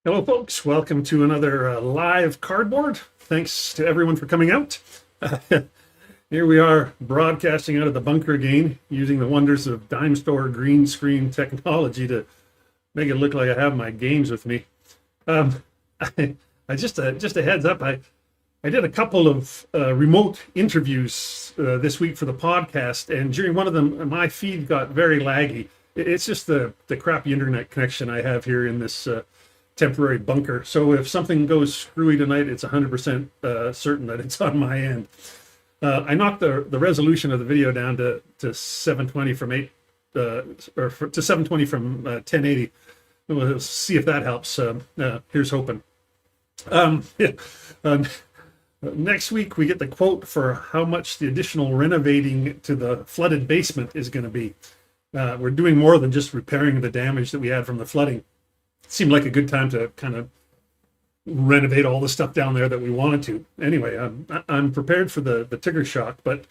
Hello, folks. Welcome to another live cardboard. Thanks to everyone for coming out. Here we are broadcasting out of the bunker again, using the wonders of dime store green screen technology to make it look like I have my games with me. Um, I just a heads up. I did a couple of remote interviews this week for the podcast, and during one of them, my feed got very laggy. It's just the crappy internet connection I have here in this temporary bunker. So if something goes screwy tonight, it's 100% certain that it's on my end. I knocked the resolution of the video down to 720 from 720 from 1080. We'll see if that helps. Here's hoping. Yeah. Next week, we get the quote for how much the additional renovating to the flooded basement is going to be. We're doing more than just repairing the damage that we had from the flooding. It seemed like a good time to kind of renovate all the stuff down there that we wanted to. Anyway, I'm prepared for the Tigger shock, but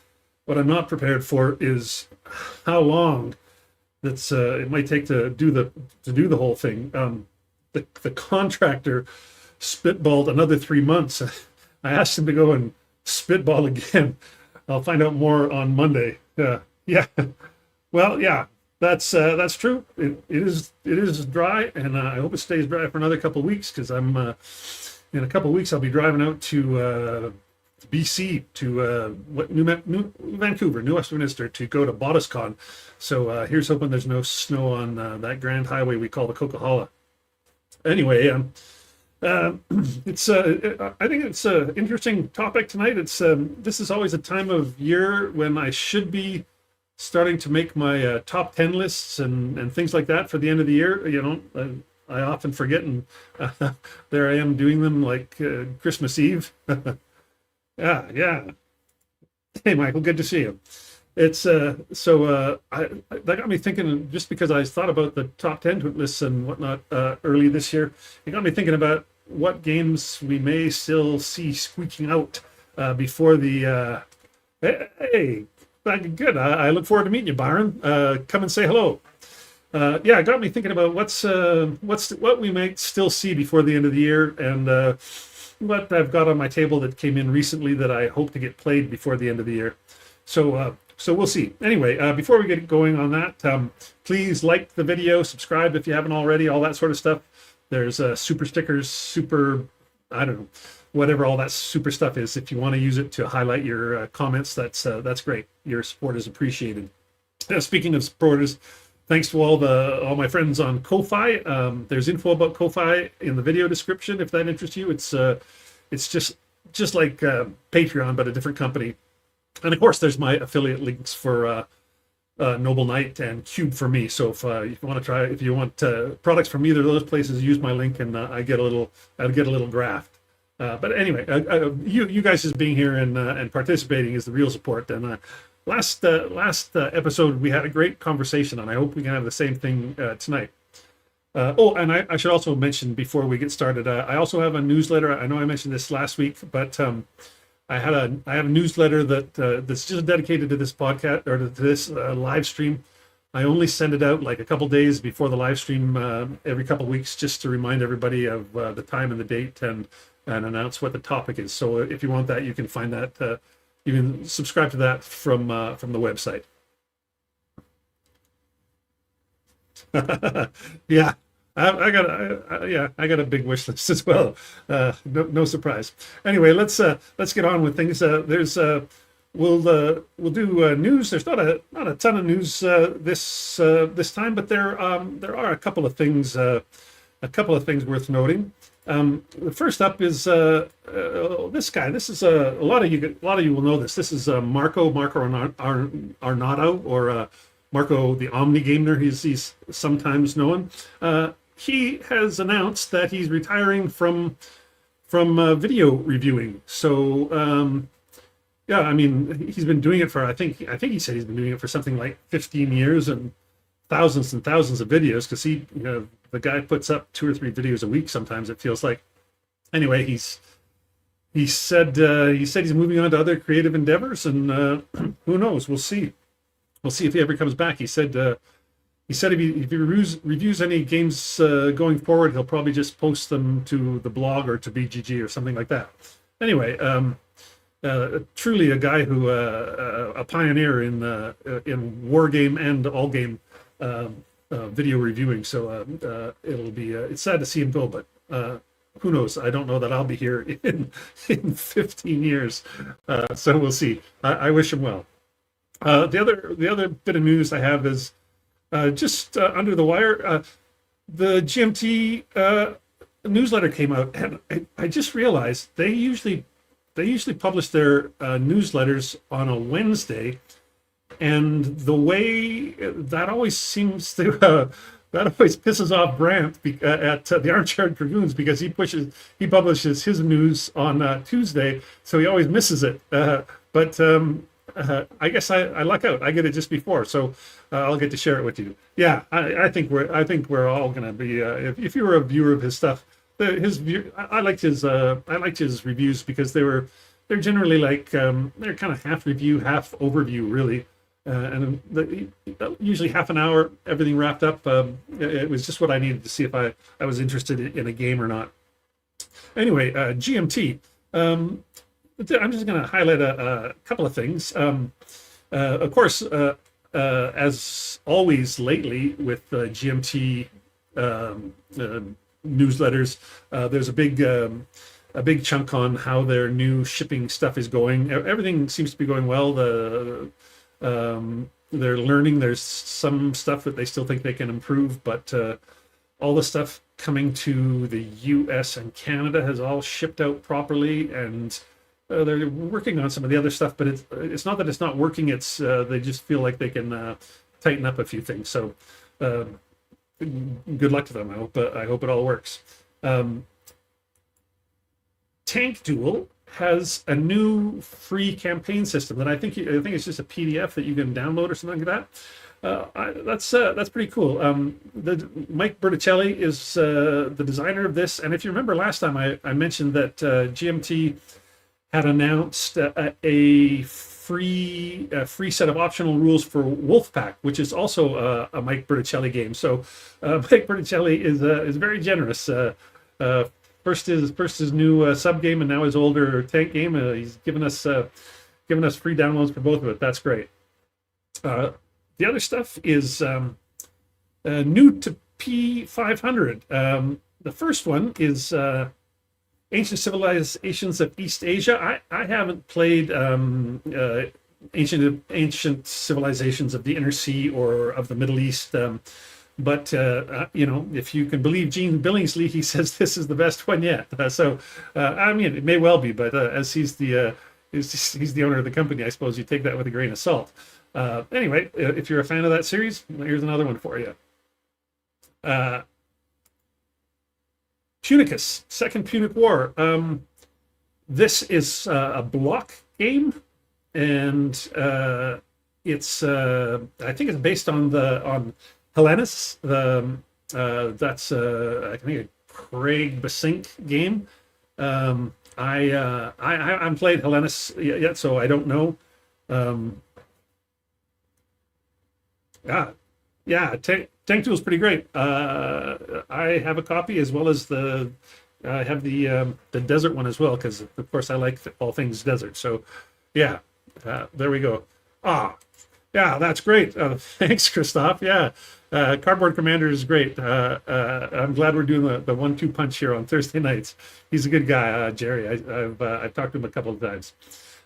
what I'm not prepared for is how long it might take to do the whole thing. The contractor spitballed another 3 months. I asked him to go and spitball again. I'll find out more on Monday. Yeah. Well, yeah, that's true. It is dry, and I hope it stays dry for another couple of weeks, because I'm in a couple of weeks I'll be driving out to BC to New Vancouver, New Westminster, to go to BotusCon. So here's hoping there's no snow on that grand highway we call the Coquihalla. Anyway, I think it's an interesting topic tonight. This is always a time of year when I should be starting to make my top 10 lists and things like that for the end of the year. I often forget, and there I am doing them like Christmas Eve. Yeah. Hey, Michael, good to see you. It's that got me thinking, just because I thought about the top 10 lists and whatnot early this year. It got me thinking about what games we may still see squeaking out before the hey, good. I look forward to meeting you, Byron. Come and say hello. Yeah, it got me thinking about what we might still see before the end of the year, and what I've got on my table that came in recently that I hope to get played before the end of the year. So we'll see. Anyway, before we get going on that, please like the video, subscribe if you haven't already, all that sort of stuff. There's super stickers, I don't know, whatever all that super stuff is. If you want to use it to highlight your comments, that's great. Your support is appreciated. Speaking of supporters, thanks to all my friends on Ko-Fi. There's info about Ko-Fi in the video description if that interests you. It's just like Patreon, but a different company. And of course, there's my affiliate links for Noble Knight and Cube for me. So if you want products from either of those places, use my link, and I'll get a little draft. But anyway, you guys just being here and participating is the real support. And last episode we had a great conversation, and I hope we can have the same thing tonight. And I should also mention before we get started, I also have a newsletter. I know I mentioned this last week, but I have a newsletter that's just dedicated to this podcast, or to this live stream. I only send it out like a couple days before the live stream every couple of weeks, just to remind everybody of the time and the date, and announce what the topic is. So if you want that, you can find that. You can subscribe to that from the website. Yeah. I got a big wish list as well. No surprise. Anyway, let's get on with things. We'll do news. There's not a ton of news this time, but there are a couple of things worth noting. The first up is this guy. This is a lot of you will know this. This is Marco Arnaudo, or Marco the Omni Gamer. He's sometimes known. He has announced that he's retiring from video reviewing. So yeah, I mean, he's been doing it for I think he said he's been doing it for something like 15 years and thousands of videos, because the guy puts up 2 or 3 videos a week sometimes, it feels like. Anyway, he said he's moving on to other creative endeavors, and who knows, we'll see if he ever comes back. He said he said if he reviews any games going forward, he'll probably just post them to the blog or to BGG or something like that. Anyway, truly a guy who a pioneer in war game and all game video reviewing. So it'll be it's sad to see him go, but who knows? I don't know that I'll be here in 15 years. So we'll see. I wish him well. The other bit of news I have is just under the wire. The GMT newsletter came out, and I just realized they usually publish their newsletters on a Wednesday, and the way that always seems to that always pisses off Brant at the Armchair Dragoons, because he publishes his news on Tuesday, so he always misses it. But I guess I luck out. I get it just before, so I'll get to share it with you. Yeah, I think we're all gonna be. If you were a viewer of his stuff, I liked his reviews, because they're generally like they're kind of half review, half overview, really, and usually half an hour, everything wrapped up. It was just what I needed to see if I was interested in a game or not. Anyway, GMT. I'm just going to highlight a couple of things. Of course, as always lately with GMT newsletters, there's a big chunk on how their new shipping stuff is going. Everything seems to be going well. They're learning. There's some stuff that they still think they can improve, but all the stuff coming to the US and Canada has all shipped out properly, and they're working on some of the other stuff, but it's not that it's not working. It's they just feel like they can tighten up a few things. So good luck to them. I hope it all works. Tank Duel has a new free campaign system that I think it's just a PDF that you can download or something like that. That's pretty cool. Mike Berticelli is the designer of this, and if you remember last time, I mentioned that GMT had announced a free set of optional rules for Wolfpack, which is also a Mike Berticelli game. So Mike Berticelli is very generous. First his new sub game, and now his older tank game. He's given us free downloads for both of it. That's great. The other stuff is new to P500. The first one is Ancient Civilizations of East Asia. I haven't played ancient civilizations of the Inner Sea or of the Middle East, but if you can believe Gene Billingsley, he says this is the best one yet. I mean, it may well be, but as he's the owner of the company, I suppose you take that with a grain of salt. Anyway, if you're a fan of that series, here's another one for you. Punicus, Second Punic War. This is a block game, and it's I think it's based on Hellenis. That's I think a Craig Basink game. I haven't played Hellenis yet, so I don't know. Yeah, Tank Duel is pretty great. I have a copy, as well as I have the desert one as well, because of course I like all things desert. So yeah, there we go. Yeah, that's great. Thanks, Christoph. Yeah, Cardboard Commander is great. I'm glad we're doing the 1-2 punch here on Thursday nights. He's a good guy, Jerry. I've talked to him a couple of times.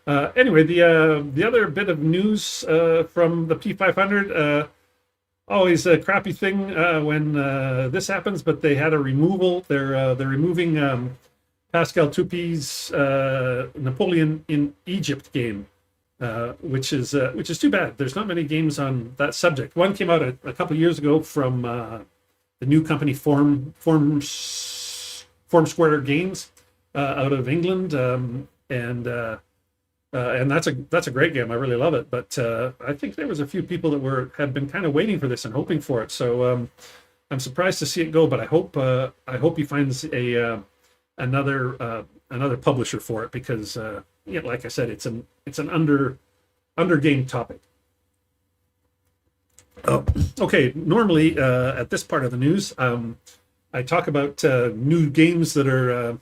Anyway, the other bit of news from the P500. Always a crappy thing when this happens, but they had a removal. They're removing Pascal Toupi's Napoleon in Egypt game, which is too bad. There's not many games on that subject. One came out a couple of years ago from the new company Form Square Games out of England, and that's a great game. I really love it. But I think there was a few people that had been kind of waiting for this and hoping for it. So I'm surprised to see it go. But I hope he finds another publisher for it, because like I said, it's an under game topic. Oh, okay. Normally, at this part of the news, I talk about new games that are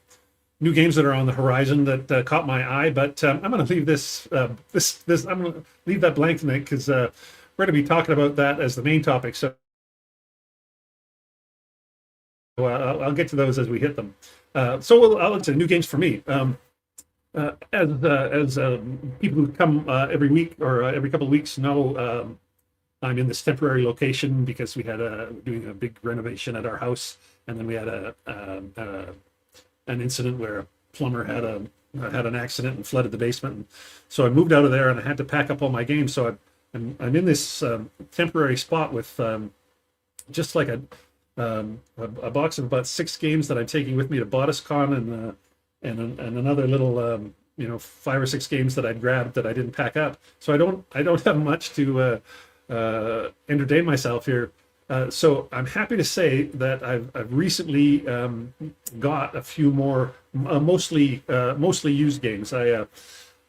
on the horizon that caught my eye. But I'm going to leave this. I'm going to leave that blank tonight because we're going to be talking about that as the main topic. So I'll get to those as we hit them. I'll say new games for me. As people who come every week or every couple of weeks know, I'm in this temporary location because we had doing a big renovation at our house, and then we had an incident where a plumber had an accident and flooded the basement. And so I moved out of there, and I had to pack up all my games. So I'm in this temporary spot with just like a box of about 6 games that I'm taking with me to BotisCon, and another little 5 or 6 games that I'd grabbed that I didn't pack up. So I don't have much to entertain myself here. So I'm happy to say that I've recently got a few more mostly used games. I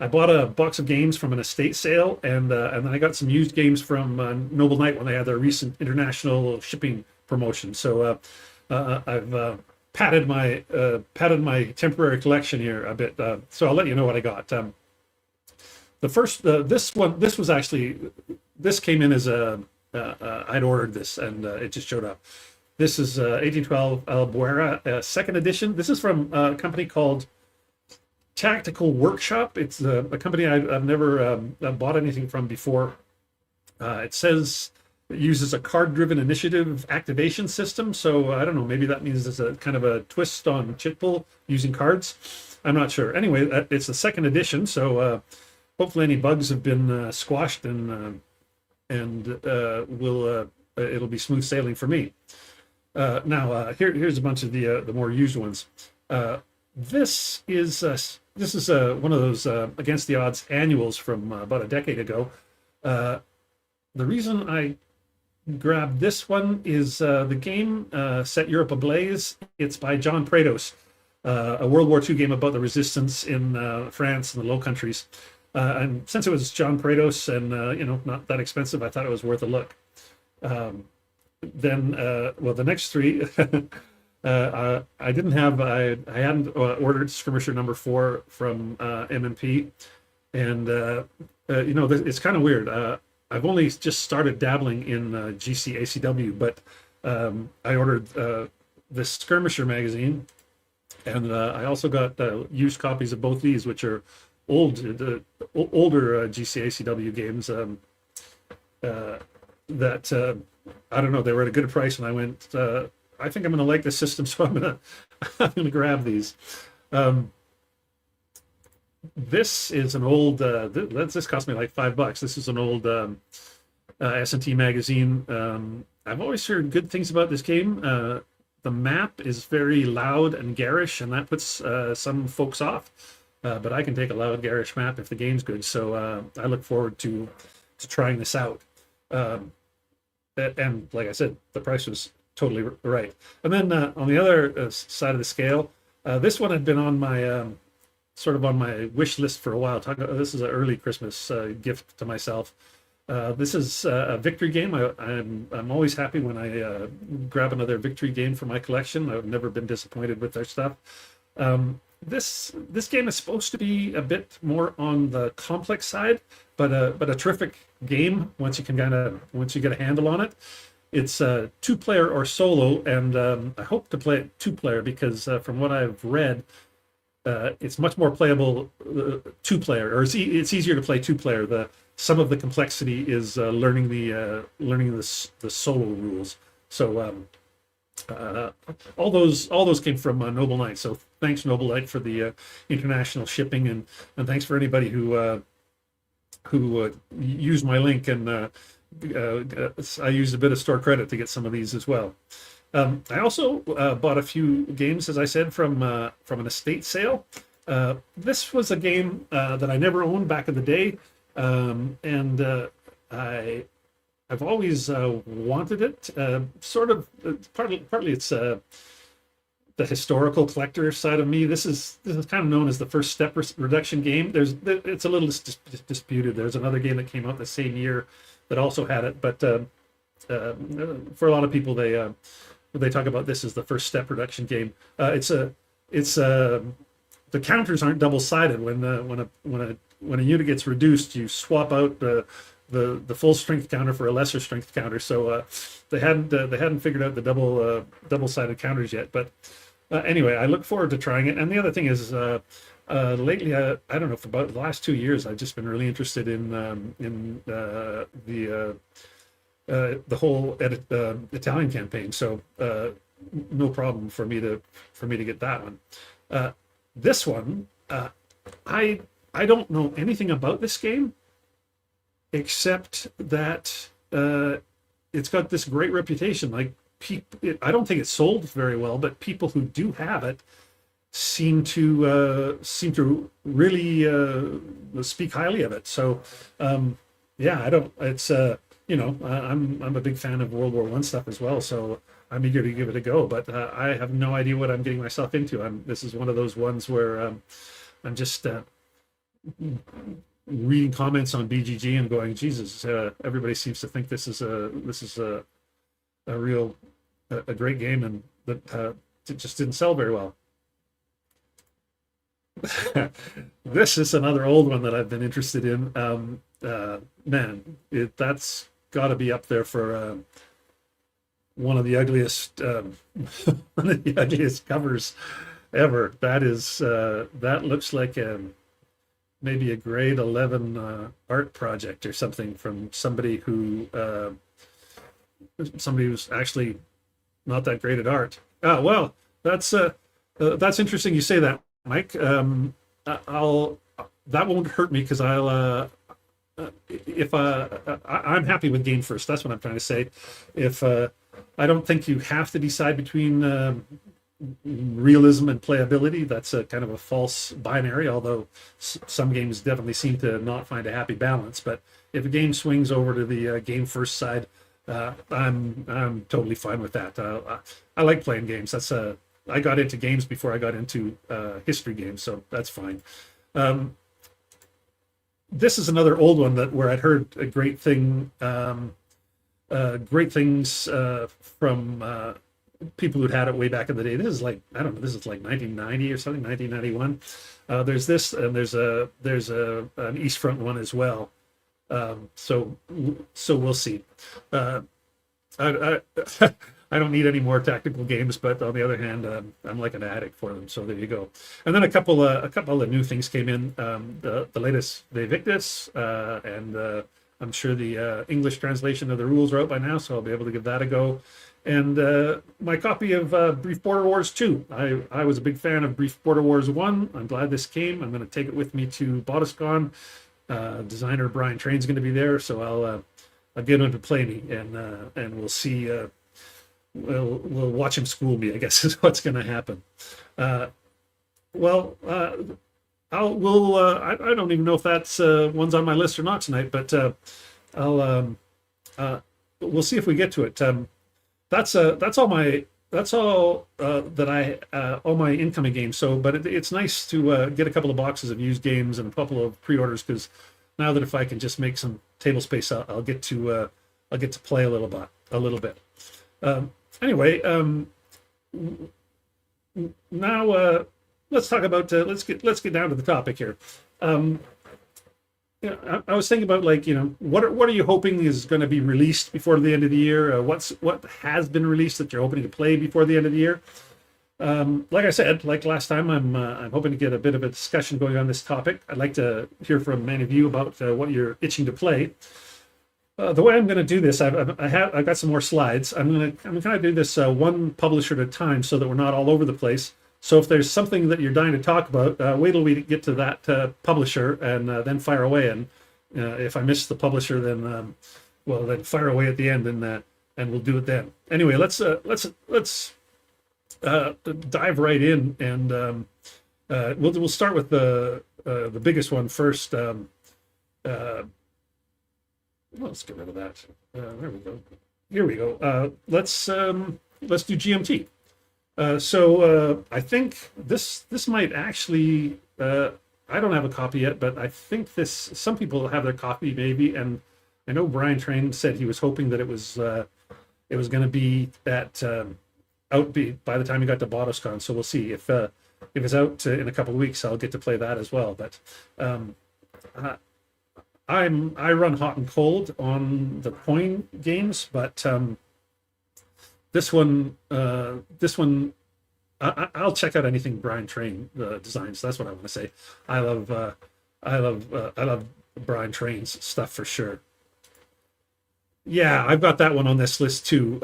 bought a box of games from an estate sale, and then I got some used games from Noble Knight when they had their recent international shipping promotion. So I've padded my temporary collection here a bit. So I'll let you know what I got. The first this came in as I'd ordered this, and it just showed up. This is 1812 Albuera second edition. This is from a company called Tactical Workshop. It's a company I've never bought anything from before. It says it uses a card-driven initiative activation system. So I don't know, maybe that means there's a kind of a twist on chit pull using cards. I'm not sure. Anyway, it's the second edition, so hopefully any bugs have been squashed, and it'll be smooth sailing for me. Here's a bunch of the more used ones. This is one of those against the odds annuals from about a decade ago. The reason I grabbed this one is the game Set Europe Ablaze. It's by John Prados, a World War II game about the resistance in France and the Low Countries. And since it was John Prados and not that expensive, I thought it was worth a look. The next three, I hadn't ordered Skirmisher number 4 from M&P, and it's kind of weird. I've only just started dabbling in GC ACW, but I ordered this Skirmisher magazine, and I also got used copies of both these, which are older GC ACW games that I don't know, they were at a good price, and I went, I think I'm going to like this system, so I'm gonna grab these. This is an old. This cost me like $5. This is an old S&T magazine. I've always heard good things about this game. The map is very loud and garish, and that puts some folks off. But I can take a loud, garish map if the game's good. So I look forward to trying this out. And like I said, the price was totally right. And then on the other side of the scale, this one had been on my sort of on my wish list for a while. This is an early Christmas gift to myself. This is a victory game. I'm always happy when I grab another victory game for my collection. I've never been disappointed with their stuff. This game is supposed to be a bit more on the complex side, but a terrific game once you get a handle on it. It's 2-player or solo, and I hope to play it 2-player because from what I've read, it's much more playable 2-player, or it's easier to play 2-player. Some of the complexity is learning the solo rules. So all those came from Noble Knight. So thanks Noble Knight for the international shipping, and thanks for anybody who used my link, and I used a bit of store credit to get some of these as well. I also bought a few games, as I said, from an estate sale. This was a game that I never owned back in the day, and I've always wanted it. Partly it's the historical collector side of me. This is kind of known as the first step reduction game. It's a little disputed. There's another game that came out the same year that also had it, but for a lot of people, they talk about this as the first step production game. It's the counters aren't double sided. When a unit gets reduced, you swap out the full strength counter for a lesser strength counter. So they hadn't figured out the double sided counters yet. But anyway, I look forward to trying it. And the other thing is, lately, I don't know, for about the last 2 years, I've just been really interested in the whole Italian campaign. So no problem for me to get that one. This one, I don't know anything about this game except that it's got this great reputation. Like I don't think it's sold very well, but people who do have it seem to really speak highly of it. So yeah, I don't. It's I'm a big fan of World War One stuff as well. So I'm eager to give it a go, but I have no idea what I'm getting myself into. This is one of those ones where I'm just reading comments on BGG and going, Jesus, everybody seems to think this is a real a great game, and that it just didn't sell very well. This is another old one that I've been interested in. Man, that's got to be up there for one of the ugliest one of the ugliest covers ever. That looks like maybe a grade 11 art project or something from somebody who's actually not that great at art. Well, that's interesting you say that, Mike. That won't hurt me because I'm happy with game first. That's what I'm trying to say. If I don't think you have to decide between realism and playability. That's a kind of a false binary, although some games definitely seem to not find a happy balance. But if a game swings over to the game first side, I'm totally fine with that. I like playing games. I got into games before I got into history games, so that's fine. This is another old one where I'd heard a great things from people who'd had it way back in the day. This is like, I don't know, this is like 1990 or something, 1991. There's this, and there's an East Front one as well. So we'll see. I I don't need any more tactical games, but on the other hand, I'm like an addict for them. So there you go. And then a couple of new things came in. The latest Victus, and I'm sure the English translation of the rules are out by now, so I'll be able to give that a go. And my copy of Brief Border Wars 2. I was a big fan of Brief Border Wars 1. I'm glad this came. I'm going to take it with me to BotisCon. Designer Brian Train's going to be there, so I'll get him to play me, and we'll see. We'll watch him school me, I guess, is what's going to happen. I don't even know if that's one's on my list or not tonight, but we'll see if we get to it. That's all all my incoming games. So, but it's nice to get a couple of boxes of used games and a couple of pre-orders, because now that if I can just make some table space, I'll get to play a little bit. Anyway, now let's talk about let's get down to the topic here. I was thinking about, like, what are you hoping is going to be released before the end of the year? What has been released that you're hoping to play before the end of the year? Like I said, like last time, I'm hoping to get a bit of a discussion going on this topic. I'd like to hear from many of you about what you're itching to play. The way I'm going to do this, I've got some more slides. I'm going to kind of do this one publisher at a time, so that we're not all over the place. So if there's something that you're dying to talk about, wait till we get to that publisher, and then fire away. And if I miss the publisher, then then fire away at the end, and we'll do it then. Anyway, let's dive right in, and we'll start with the biggest one first. Let's get rid of that. There we go. Here we go. Let's do GMT. So I think this might actually. I don't have a copy yet, but I think some people have their copy maybe, and I know Brian Train said he was hoping that it was going to be at out by the time he got to BotosCon. So we'll see if it's out in a couple of weeks. I'll get to play that as well. But um, uh, I run hot and cold on the coin games, but this one I'll check out anything Brian Train designs. That's what I want to say. I love I love Brian Train's stuff for sure. Yeah, I've got that one on this list too.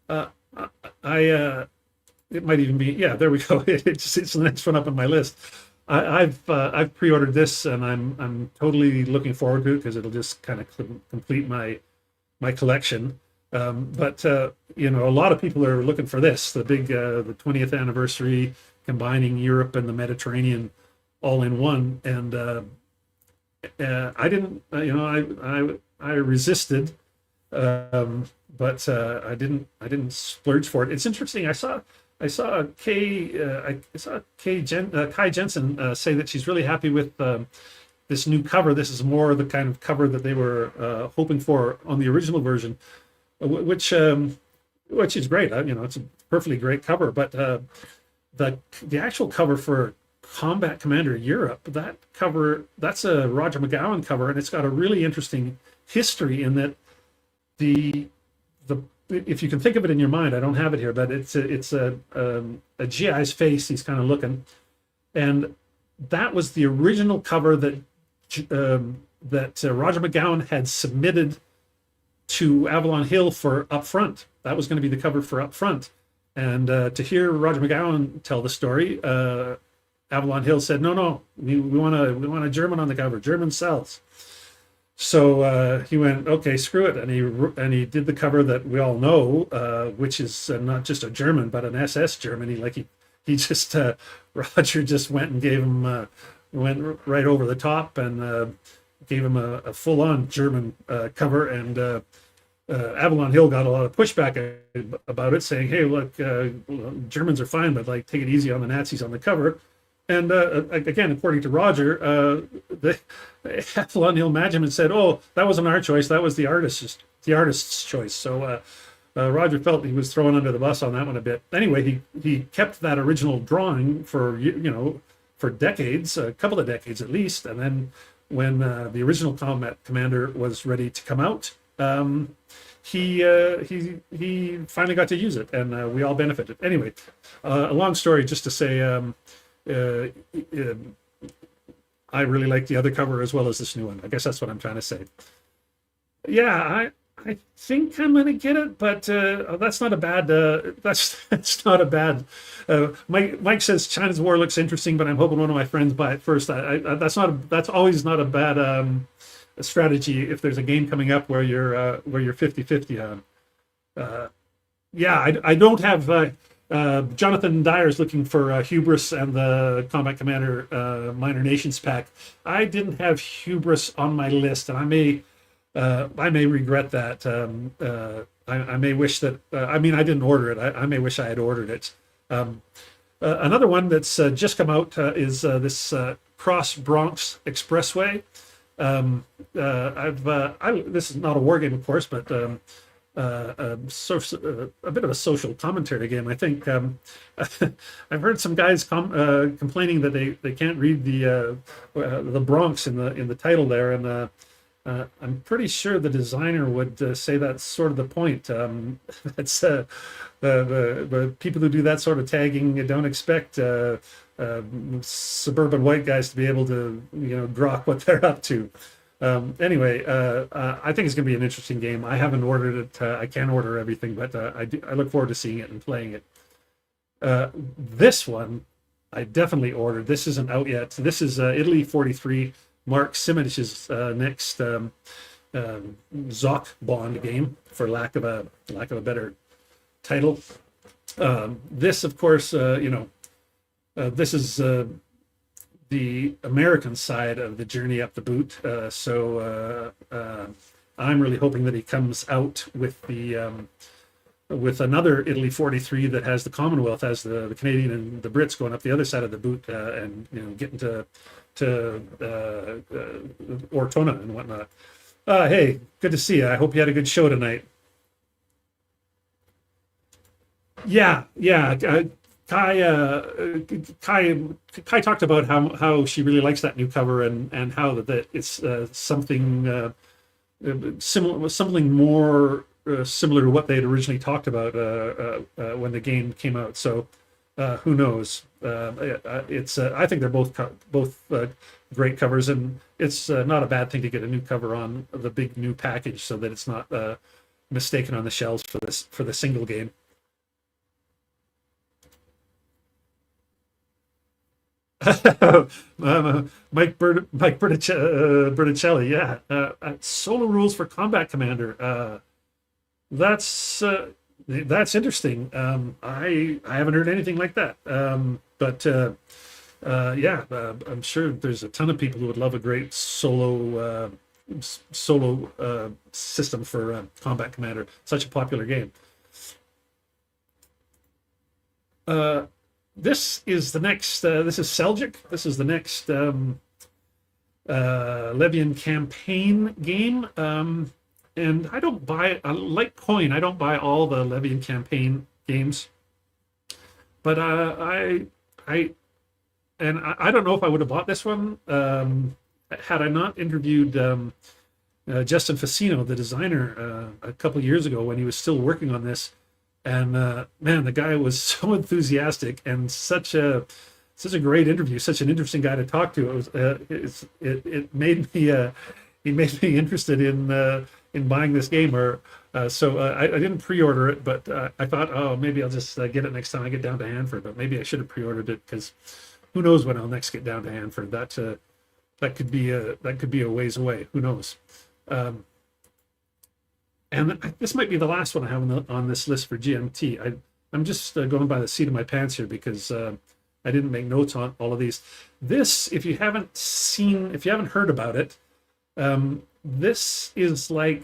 Uh, I it might even be, yeah. There we go. It's the next one up on my list. I've pre-ordered this, and I'm totally looking forward to it because it'll just kind of complete my collection. But a lot of people are looking for this, the 20th anniversary, combining Europe and the Mediterranean all in one. And I didn't, I resisted, but I didn't splurge for it. It's interesting. I saw Kai Jensen say that she's really happy with this new cover. This is more the kind of cover that they were hoping for on the original version, which is great. It's a perfectly great cover. But the actual cover for Combat Commander Europe, that's a Roger McGowan cover, and it's got a really interesting history in that the if you can think of it in your mind, I don't have it here, but it's a GI's face. He's kind of looking, and that was the original cover that Roger McGowan had submitted to Avalon Hill for Upfront. That was going to be the cover for Upfront, and to hear Roger McGowan tell the story, Avalon Hill said, "No, we want a German on the cover. German sells." So he went, okay, screw it, and he did the cover that we all know, which is not just a German but an SS German. He just Roger just went and gave him went right over the top and gave him a full-on German cover, and Avalon Hill got a lot of pushback about it, saying, "Hey, look, Germans are fine, but take it easy on the Nazis on the cover." And again, according to Roger, the Avalon Hill management said, "Oh, that wasn't our choice. That was the artist's choice." So Roger felt he was thrown under the bus on that one a bit. Anyway, he kept that original drawing for for decades, a couple of decades at least. And then when the original Combat Commander was ready to come out, he finally got to use it, and we all benefited. Anyway, a long story just to say. Uh, uh, I really like the other cover as well as this new one. I guess that's what I'm trying to say. Yeah, I think I'm gonna get it, but that's not a bad. That's not a bad. Mike says China's War looks interesting, but I'm hoping one of my friends buy it first. That's always not a bad strategy if there's a game coming up where you're 50-50 on. Yeah, I don't have. Jonathan Dyer's looking for Hubris and the Combat Commander Minor Nations pack. I didn't have Hubris on my list, and I may regret that. I may wish that. I didn't order it. I may wish I had ordered it. Another one that's just come out is this Cross Bronx Expressway. This is not a war game, of course, but a bit of a social commentary game. I think I've heard some guys complaining that they can't read the Bronx in the title there, and I'm pretty sure the designer would say that's sort of the point. That's the people who do that sort of tagging don't expect suburban white guys to be able to grok what they're up to. Anyway, I think it's going to be an interesting game. I haven't ordered it. I can't order everything, but I look forward to seeing it and playing it. This one, I definitely ordered. This isn't out yet. This is Italy 43, Mark Simich's next Zoc Bond game, for lack of a better title. This, of course, this is the American side of the Journey Up the Boot. So I'm really hoping that he comes out with with another Italy 43 that has the Commonwealth, has the Canadian and the Brits going up the other side of the boot, and getting to Ortona and whatnot. Hey, good to see you. I hope you had a good show tonight. Yeah, yeah. Kai, Kai, Kai talked about how she really likes that new cover and how that it's something similar, something more similar to what they had originally talked about when the game came out. So who knows? It's I think they're both great covers, and it's not a bad thing to get a new cover on the big new package, so that it's not mistaken on the shelves for this for the single game. Berticelli, yeah. Solo rules for Combat Commander. That's uh, that's interesting. I haven't heard anything like that. But yeah, I'm sure there's a ton of people who would love a great solo system for Combat Commander. Such a popular game. Uh, this is the next. This is Seljuk. This is the next Levian campaign game. And I don't buy, like Coin, I don't buy all the Levian campaign games, but I, I don't know if I would have bought this one had I not interviewed Justin Facino, the designer, a couple of years ago when he was still working on this. And man, the guy was so enthusiastic and such a great interview, such an interesting guy to talk to. It was it made me he made me interested in buying this game. Or I didn't pre-order it, but I thought, oh, maybe I'll just get it next time I get down to Hanford. But maybe I should have pre-ordered it because who knows when I'll next get down to Hanford. That could be a ways away. Who knows? Um, and this might be the last one I have on this list for GMT. I'm just going by the seat of my pants here because I didn't make notes on all of these. This, if you haven't heard about it, this is like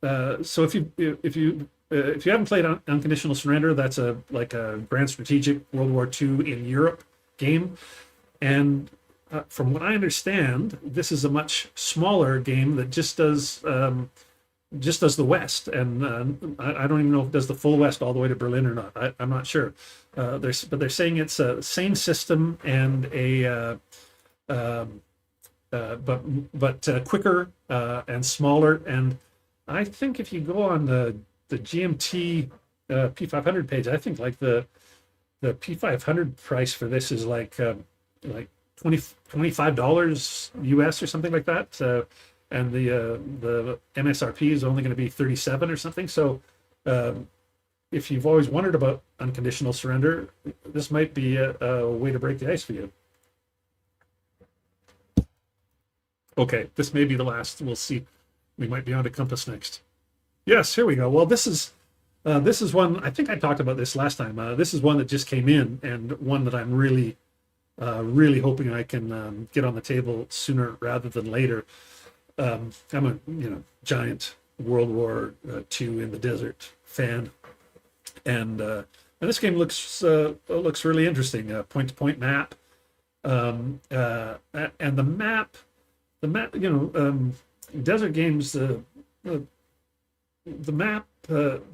so if you haven't played Unconditional Surrender, that's a like a grand strategic World War II in Europe game, and from what I understand, this is a much smaller game that just does the West, and I don't even know if it does the full West all the way to Berlin or not. I'm not sure. But they're saying it's a same system and a quicker and smaller. And I think if you go on the GMT P500 page, I think like the P500 price for this is like 25 dollars US or something like that. And the MSRP is only going to be 37 or something. So if you've always wondered about unconditional surrender, this might be a way to break the ice for you. Okay, this may be the last. We'll see. We might be on to Compass next. Yes, here we go. Well, this is one. I think I talked about this last time. This is one that just came in, and one that I'm really hoping I can get on the table sooner rather than later. I'm a giant World War II in the desert fan, and this game looks really interesting. Point to point map, and the map. Desert games. The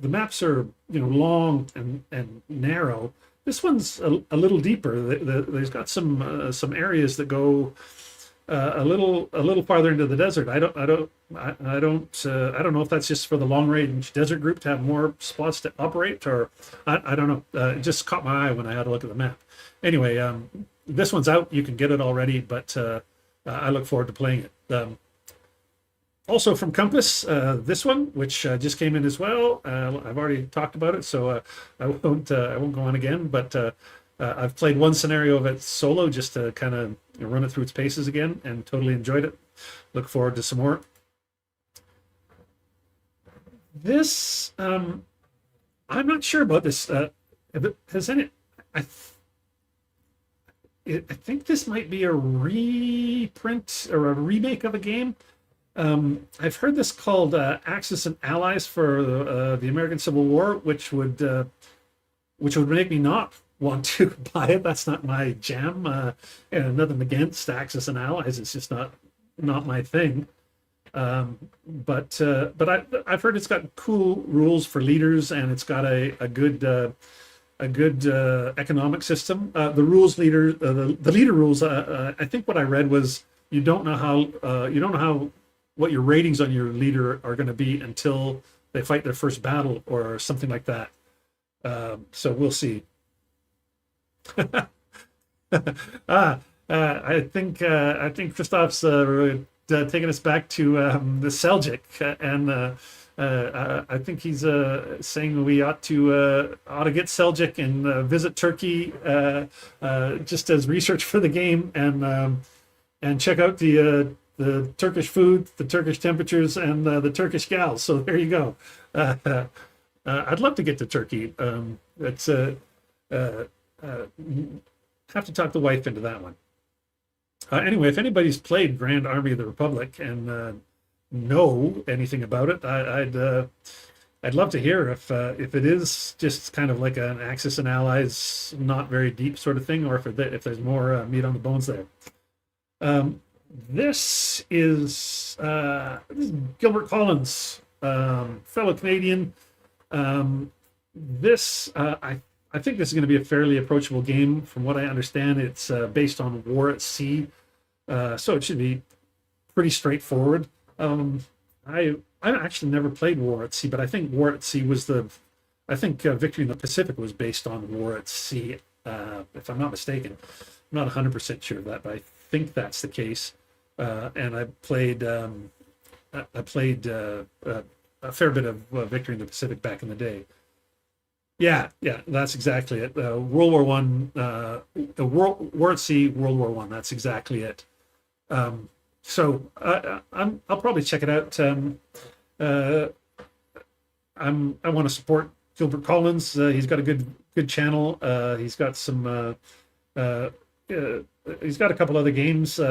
maps are long and narrow. This one's a little deeper. There's got some areas that go a little farther into the desert. I don't know if that's just for the long range desert group to have more spots to operate, or I don't know. It just caught my eye when I had a look at the map. Anyway, this one's out. You can get it already, but I look forward to playing it. Also from Compass, this one, which just came in as well. I've already talked about it, so I won't go on again. But I've played one scenario of it solo just to kind of run it through its paces again, and totally enjoyed it. Look forward to some more. This I'm not sure about this. Has any? I I think this might be a reprint or a remake of a game. I've heard this called Axis and Allies for the American Civil War, which would make me not want to buy it. That's not my jam. And nothing against Axis and Allies. It's just not my thing. I've heard it's got cool rules for leaders, and it's got a good economic system. The leader rules. I think what I read was you don't know how what your ratings on your leader are going to be until they fight their first battle or something like that. So we'll see. ah, I think Christoph's taking us back to the Seljuk, and I think he's saying we ought to get Seljuk and visit Turkey just as research for the game, and check out the Turkish food, the Turkish temperatures, and the Turkish gals. So there you go. I'd love to get to Turkey. It's uh, uh, have to talk the wife into that one. Anyway, if anybody's played Grand Army of the Republic and know anything about it, I'd love to hear if it is just kind of like an Axis and Allies, not very deep sort of thing, or if there's more meat on the bones there. Um, this is Gilbert Collins, fellow Canadian. This I think this is going to be a fairly approachable game. From what I understand, it's based on War at Sea, so it should be pretty straightforward. I actually never played War at Sea, but I think War at Sea was I think Victory in the Pacific was based on War at Sea, if I'm not mistaken. I'm not 100% sure of that, but I think that's the case. And I played a fair bit of Victory in the Pacific back in the day. Yeah, that's exactly it. World War One, War at Sea, World War One. That's exactly it. I'll probably check it out. Uh, I want to support Gilbert Collins. He's got a good channel. Uh, uh, he's got a couple other games, hit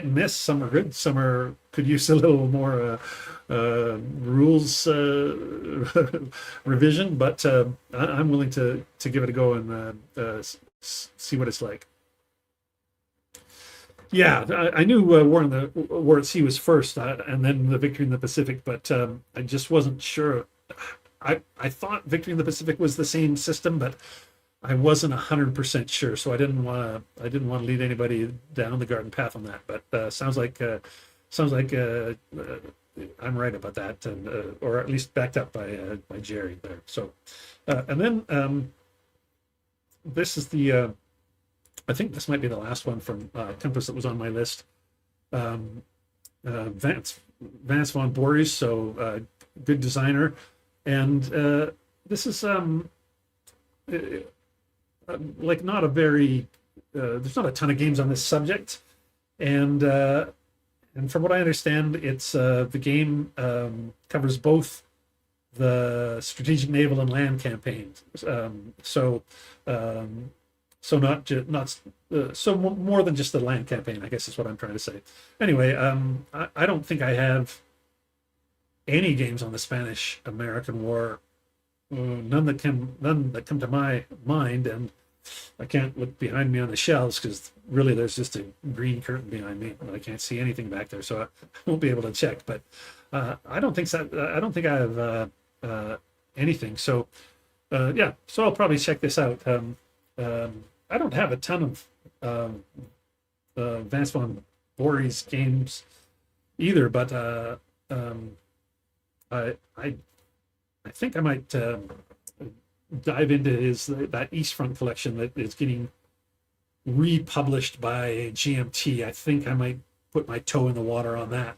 and miss. Some are good. Some could use a little more rules revision. But I'm willing to give it a go and see what it's like. Yeah, I knew War at Sea was first, and then the Victory in the Pacific, but I just wasn't sure. I thought Victory in the Pacific was the same system, but I wasn't 100% sure, so I didn't want to lead anybody down the garden path on that. But sounds like I'm right about that, and or at least backed up by Jerry there. So, and then this is the I think this might be the last one from Compass that was on my list. Um, Vance von Boris, so good designer, and this is uh, like not a very there's not a ton of games on this subject, and from what I understand, it's the game covers both the strategic naval and land campaigns. Um, so more than just the land campaign, I guess is what I'm trying to say. Anyway, I don't think I have any games on the Spanish American War. None that come to my mind, and I can't look behind me on the shelves because really there's just a green curtain behind me, and I can't see anything back there, so I won't be able to check. But I don't think so. I don't think I have anything. So yeah, so I'll probably check this out. I don't have a ton of Vance von Boris games either, but I think I might dive into that East Front collection that is getting republished by GMT. I think I might put my toe in the water on that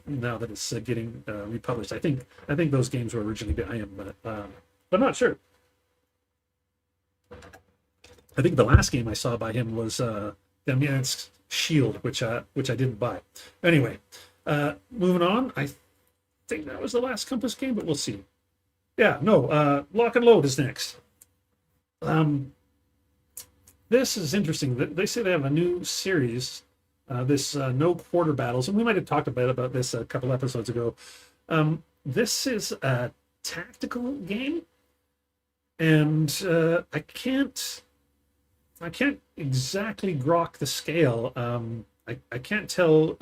now that it's getting republished. I think those games were originally by him, but I'm not sure. I think the last game I saw by him was Damian's Shield, which I didn't buy. Anyway, moving on. I think that was the last Compass game, but we'll see. Yeah, no. Lock and Load is next. This is interesting. They say they have a new series. This No Quarter Battles, and we might have talked about this a couple episodes ago. This is a tactical game, and I can't exactly grok the scale. I can't tell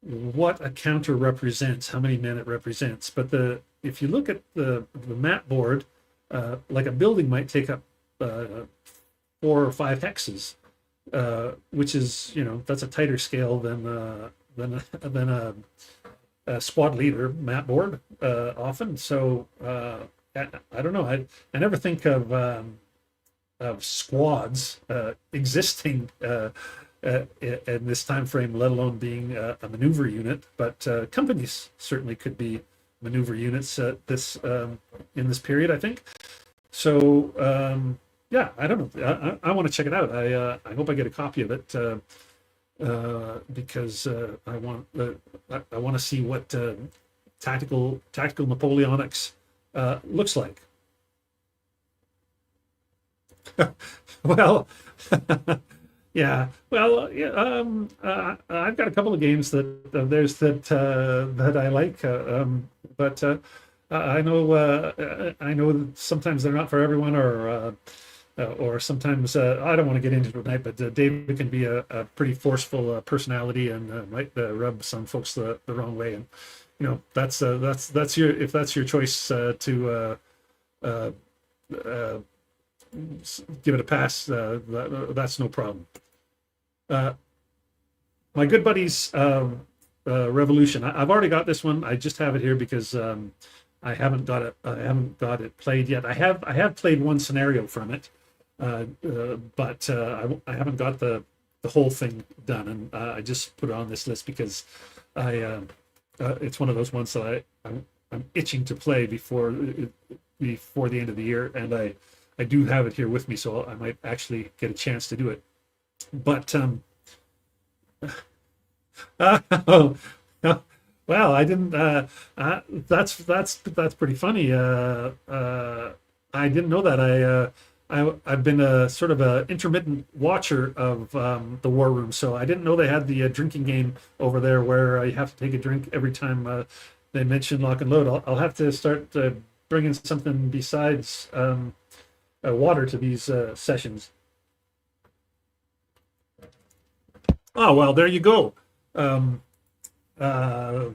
what a counter represents, how many men it represents. But if you look at the map board, like a building might take up 4 or 5 hexes, which is, that's a tighter scale than a squad leader map board often. So I don't know. I never think of squads existing in this time frame, let alone being a maneuver unit. But companies certainly could be maneuver units this in this period, I think. So yeah, I don't know. I want to check it out. I hope I get a copy of it because I want to see what tactical Napoleonics looks like. Well, yeah. Well, yeah. I've got a couple of games that there's that I like, but I know that sometimes they're not for everyone, or sometimes I don't want to get into it tonight. But David can be a pretty forceful personality and might rub some folks the wrong way, and that's your if that's your choice to give it a pass. That's no problem. My good buddies, Revolution. I've already got this one. I just have it here because I haven't got it. I haven't got it played yet. I have played one scenario from it, but I haven't got the whole thing done, and I just put it on this list because it's one of those ones that I'm itching to play before the end of the year, and I do have it here with me, so I might actually get a chance to do it. But oh, well, I didn't. That's pretty funny. I didn't know that. I've been a sort of a intermittent watcher of the War Room, so I didn't know they had the drinking game over there where you have to take a drink every time they mention lock and load. I'll have to start bringing something besides water to these sessions. Oh, well, there you go. Um, uh,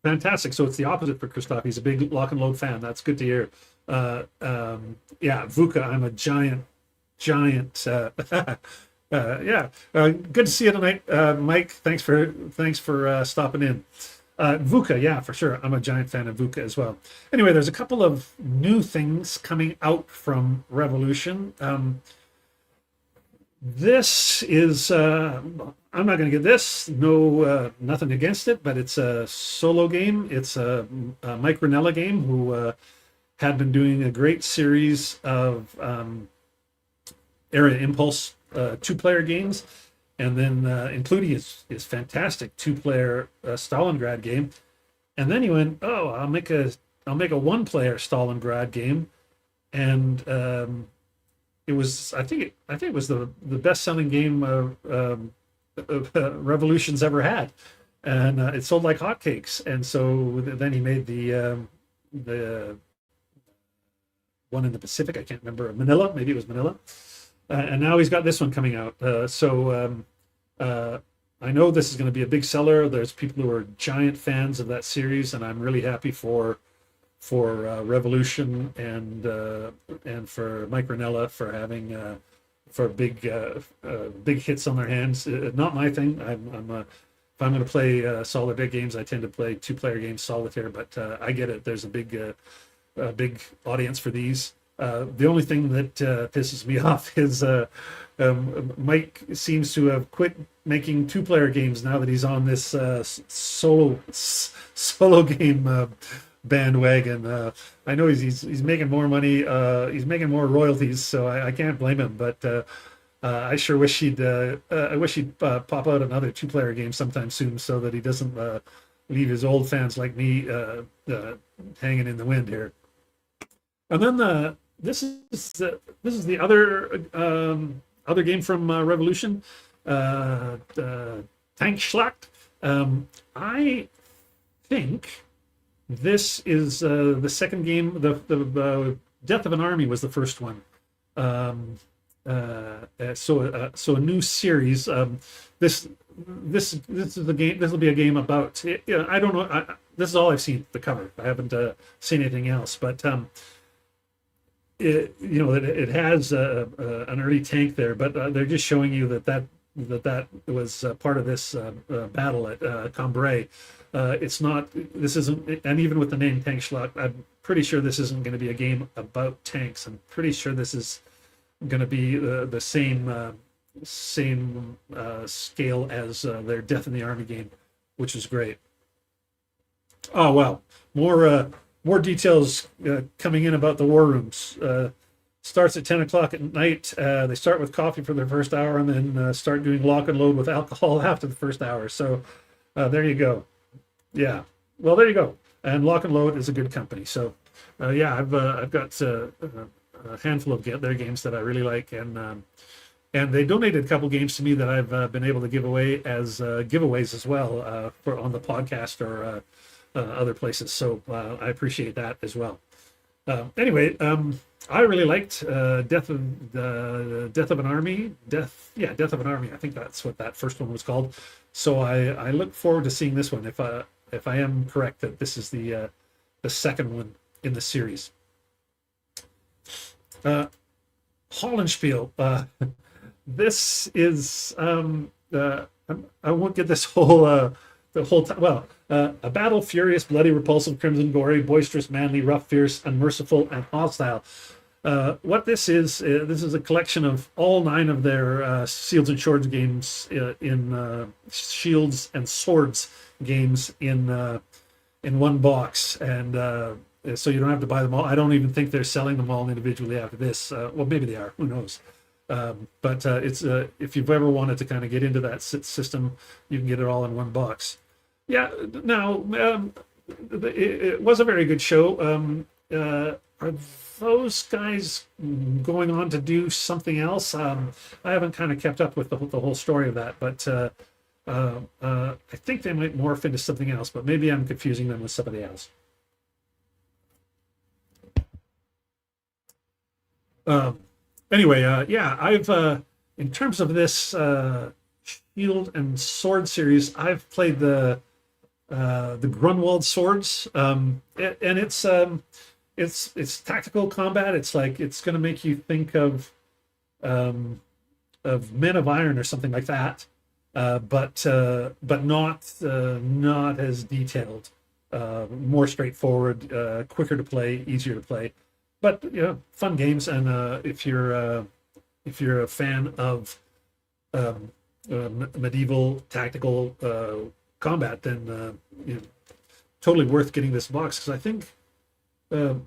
Fantastic. So it's the opposite for Christoph. He's a big lock and load fan. That's good to hear. Yeah, VUCA. I'm a giant. Yeah, good to see you tonight, Mike. Thanks for stopping in. VUCA, yeah, for sure. I'm a giant fan of VUCA as well. Anyway, there's a couple of new things coming out from Revolution. This is I'm not going to get this. No, nothing against it, but it's a solo game. It's a Mike Ranella game who had been doing a great series of Area Impulse 2-player games, and then including his fantastic 2-player Stalingrad game. And then he went, oh, I'll make a 1-player Stalingrad game, and it was I think it was the best-selling game Revolution's ever had, and it sold like hotcakes. And so then he made the one in the Pacific. I can't remember, Manila. Maybe it was Manila. And now he's got this one coming out. I know this is going to be a big seller. There's people who are giant fans of that series, and I'm really happy for Revolution and for Mike Ranella for having for big hits on their hands. Not my thing. If I'm going to play solitaire games, I tend to play 2-player games solitaire. But I get it. There's a big audience for these. The only thing that pisses me off is Mike seems to have quit making 2-player games now that he's on this solo game bandwagon. I know he's making more money. He's making more royalties, so I can't blame him. But I sure wish he'd pop out another 2-player game sometime soon, so that he doesn't leave his old fans like me hanging in the wind here. And then this is the other game from Revolution, Tank Schlacht. I think this is the second game. The Death of an Army was the first one. so a new series. This this is the game. This will be a game about. Yeah, I don't know. This is all I've seen the cover. I haven't seen anything else. But it has an early tank there, but they're just showing you that was part of this battle at Cambrai. It's not. This isn't. And even with the name Tank Schlock, I'm pretty sure this isn't going to be a game about tanks. I'm pretty sure this is going to be the same scale as their Death in the Army game, which is great. Oh wow, more details coming in about the war rooms. Starts at 10 o'clock at night. They start with coffee for their first hour, and then start doing lock and load with alcohol after the first hour. So there you go. Yeah, well there you go. And lock and load is a good company. So yeah, I've got a handful of their games that I really like, and they donated a couple games to me that I've been able to give away as giveaways as well for on the podcast or other places. So I appreciate that as well. Anyway, I really liked Death of an Army. Death of an Army. I think that's what that first one was called. So I look forward to seeing this one if I am correct that this is the second one in the series. Hollenspiel. This is I won't get this whole the whole time. Well, a battle furious, bloody, repulsive, crimson, gory, boisterous, manly, rough, fierce, unmerciful, and hostile. What this is a collection of all 9 of their Shields and Swords games in Shields and Swords games in one box, and so you don't have to buy them all. I don't even think they're selling them all individually after this. Well, maybe they are. Who knows? But it's if you've ever wanted to kind of get into that system, you can get it all in one box. Yeah. Now, it was a very good show. Are those guys going on to do something else? I haven't kind of kept up with the whole story of that, but I think they might morph into something else. But maybe I'm confusing them with somebody else. Anyway, yeah, I've in terms of this Shield and Sword series, I've played the Grunwald swords, and it's tactical combat. It's like it's going to make you think of Men of Iron or something like that, but not as detailed, more straightforward, quicker to play, easier to play. But fun games, and if you're a fan of medieval tactical combat, then totally worth getting this box, because I think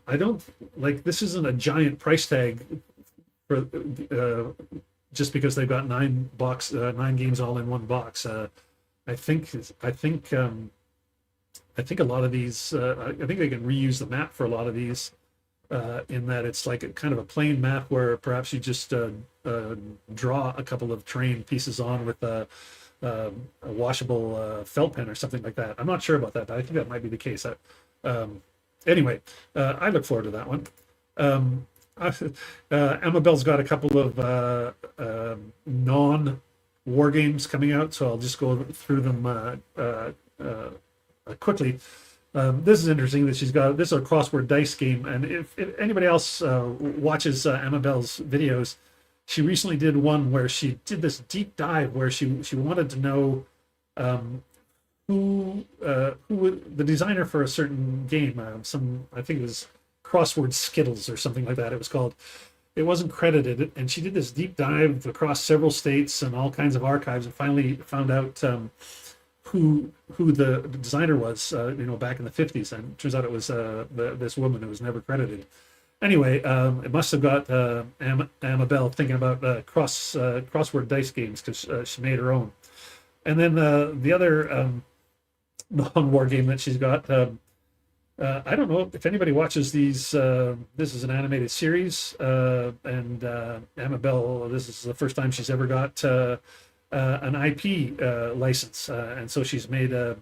I don't like this isn't a giant price tag for just because they've got 9 games all in one box. I think a lot of these I think they can reuse the map for a lot of these. In that it's like a kind of a plain map where perhaps you just draw a couple of terrain pieces on with a washable felt pen or something like that. I'm not sure about that, but I think that might be the case. Anyway, I look forward to that one. Amabel's got a couple of non-war games coming out, so I'll just go through them quickly. This is interesting that she's got this is a crossword dice game, and if anybody else watches Amabel's videos, she recently did one where she did this deep dive where she wanted to know who the designer for a certain game, I think it was Crossword Skittles or something like that. It was called. It wasn't credited, and she did this deep dive across several states and all kinds of archives, and finally found out who the designer was, back in the 50s, and it turns out it was this woman who was never credited. Anyway, it must have got Amabel thinking about crossword dice games, because she made her own. And then the other non-war game that she's got, I don't know if anybody watches these. This is an animated series, and Amabel, this is the first time she's ever got an IP license, and so she's made a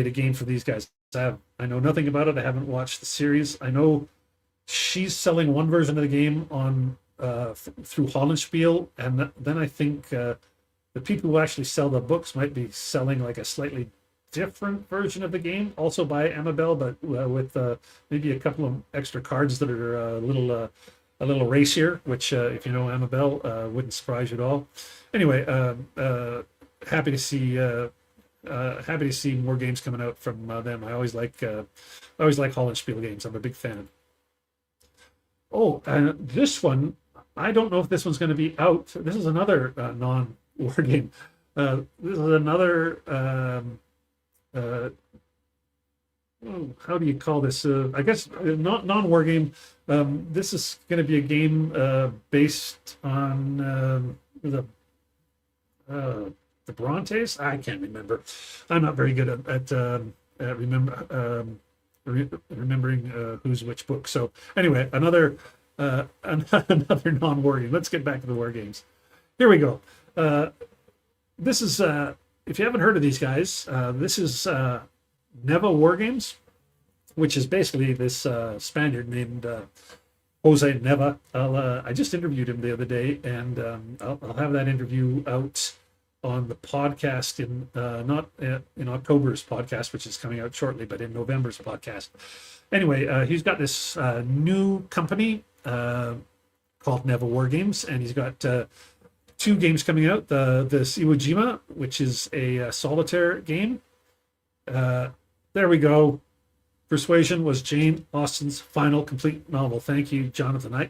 game for these guys. I know nothing about it. I haven't watched the series. I know she's selling one version of the game on through Hollenspiel, and then I think the people who actually sell the books might be selling like a slightly different version of the game, also by Amabel, but with maybe a couple of extra cards that are a little racier, which if you know Amabel, wouldn't surprise you at all. Anyway, happy to see more games coming out from them. I always like Hollenspiel games. I'm a big fan. Oh, this one, I don't know if this one's going to be out. This is another non-war game. This is another. How do you call this? I guess not non-war game. This is going to be a game based on the Brontes. I can't remember. I'm not very good at remembering who's which book. So anyway, another another non-war game. Let's get back to the war games. Here we go. This is if you haven't heard of these guys, this is Neva War Games, which is basically this Spaniard named Jose Neva. I just interviewed him the other day, and I'll have that interview out on the podcast in not in October's podcast, which is coming out shortly, but in November's podcast. Anyway, he's got this new company called Neva War Games, and he's got two games coming out. This Iwo Jima, which is a solitaire game. There we go. Persuasion was Jane Austen's final complete novel. Thank you, Jonathan.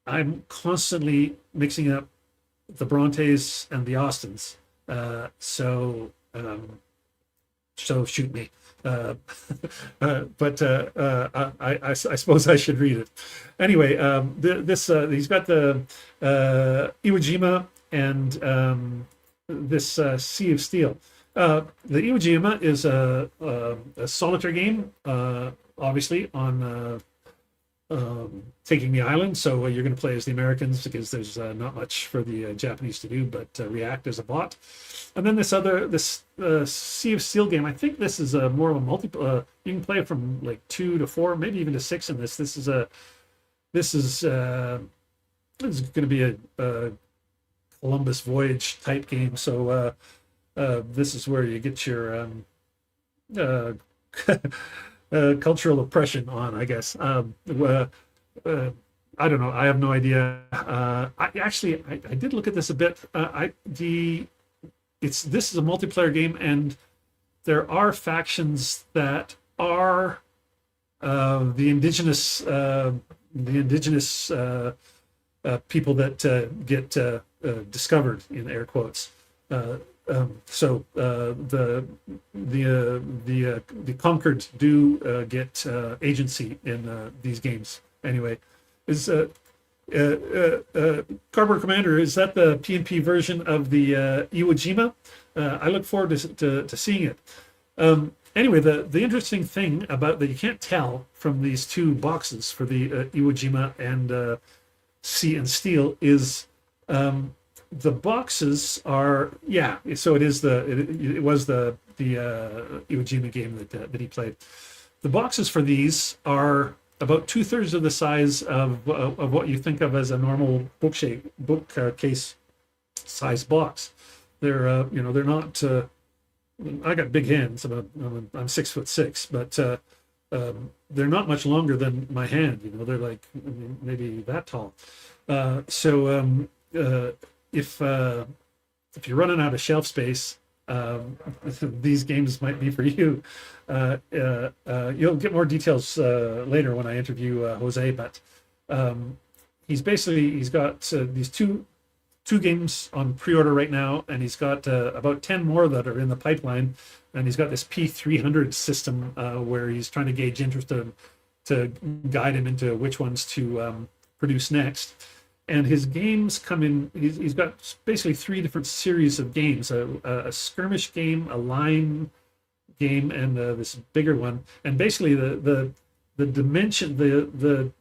I'm constantly mixing up the Brontes and the Austens. So shoot me. But I suppose I should read it. Anyway, he's got the Iwo Jima and this Sea of Steel. The Iwo Jima is a solitaire game, obviously on taking the island. So you're going to play as the Americans because there's not much for the Japanese to do but react as a bot. And then this Sea of Steel game, I think this is more of a you can play from like 2 to 4, maybe even to 6 in this. This is going to be a Columbus Voyage type game. So this is where you get your cultural oppression on, I guess. I don't know. I have no idea. I did look at this a bit. This is a multiplayer game, and there are factions that are the indigenous people that get discovered in air quotes. So the conquered do get agency in these games. Anyway, is Cardboard Commander, is that the P&P version of the Iwo Jima? I look forward to seeing it. Anyway, the interesting thing about that you can't tell from these two boxes for the Iwo Jima and Sea and Steel is the boxes are, yeah. So it was the Iwo Jima game that he played. The boxes for these are about 2/3 of the size of what you think of as a normal bookcase size box. They're they're not. I got big hands. I'm 6'6", but they're not much longer than my hand. They're like maybe that tall. If you're running out of shelf space, these games might be for you. You'll get more details later when I interview Jose, but he's got these two games on pre-order right now, and he's got about 10 more that are in the pipeline, and he's got this P300 system where he's trying to gauge interest to guide him into which ones to produce next. And his games come in, he's got basically 3 different series of games, a skirmish game, a line game, and this bigger one. And basically the dimension, the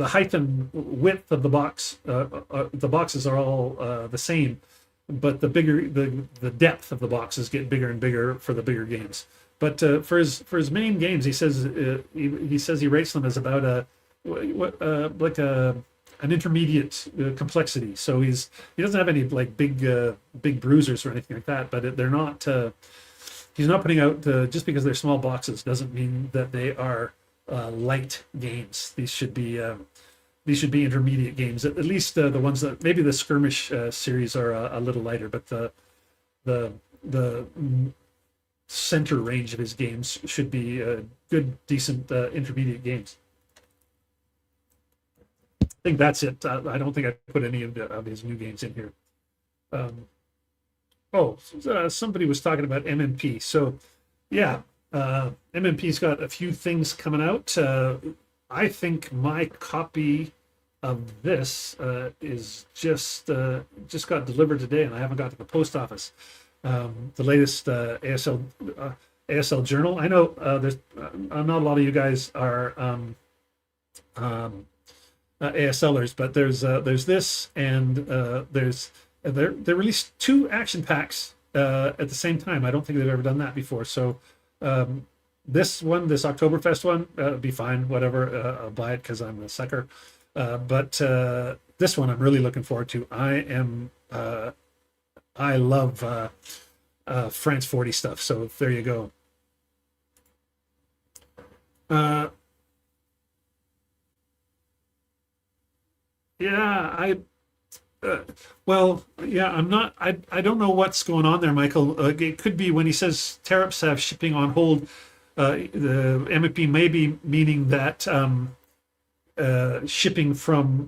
height and width of the box, the boxes are all the same, but the depth of the boxes get bigger and bigger for the bigger games. But for his main games, he says he rates them as about a what like a an intermediate complexity. So he doesn't have any like big bruisers or anything like that. But they're not. He's not putting out just because they're small boxes doesn't mean that they are light games. These should be intermediate games. At least the ones that maybe the skirmish series are a little lighter, but the center range of his games should be good, decent intermediate games. I think that's it. I don't think I put any of his new games in here. Um, somebody was talking about MMP. So, yeah, MMP's got a few things coming out. I think my copy of this is just got delivered today, and I haven't got to the post office. The latest ASL journal. I know there's not a lot of you guys are ASLers, but there's this, and they released two action packs at the same time. I don't think they've ever done that before. So this Oktoberfest one, be fine, whatever. I'll buy it because I'm a sucker. But this one I'm really looking forward to. I love France 40 stuff. So there you go. Yeah, I'm not. I don't know what's going on there, Michael. It could be when he says tariffs have shipping on hold. The MFP may be meaning that shipping from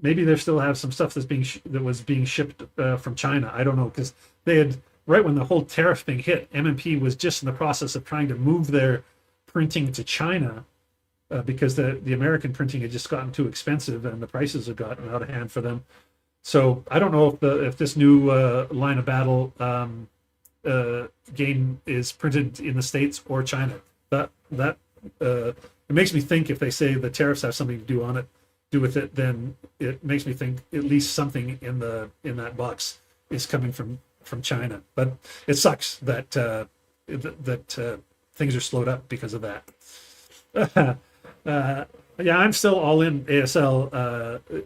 maybe they still have some stuff that was being shipped from China. I don't know, because they had right when the whole tariff thing hit, MMP was just in the process of trying to move their printing to China. Because the American printing had just gotten too expensive and the prices had gotten out of hand for them. So I don't know if this new line of battle game is printed in the States or China. That it makes me think if they say the tariffs have something to do with it, then it makes me think at least something in that box is coming from China. But it sucks that things are slowed up because of that. Yeah, I'm still all in ASL.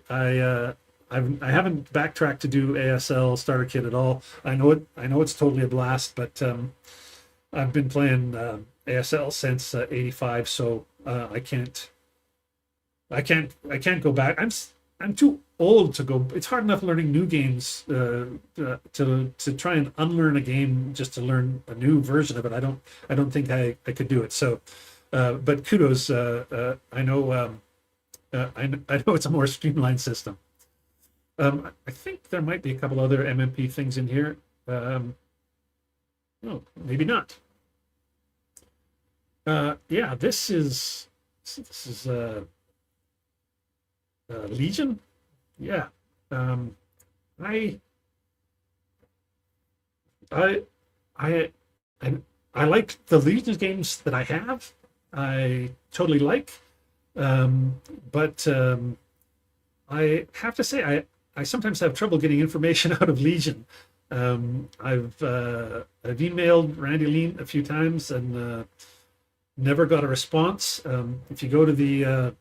I haven't backtracked to do ASL starter kit at all. I know it's totally a blast, but I've been playing ASL since '85, so I can't go back. I'm too old to go. It's hard enough learning new games to try and unlearn a game just to learn a new version of it. I don't think I could do it. So. But kudos. I know it's a more streamlined system. I think there might be a couple other MMP things in here. No, maybe not. Yeah, this is Legion. Yeah. I I I I like the Legion games that I have. I totally like. But I have to say, I sometimes have trouble getting information out of Legion. I've emailed Randy Lean a few times and never got a response. If you go to the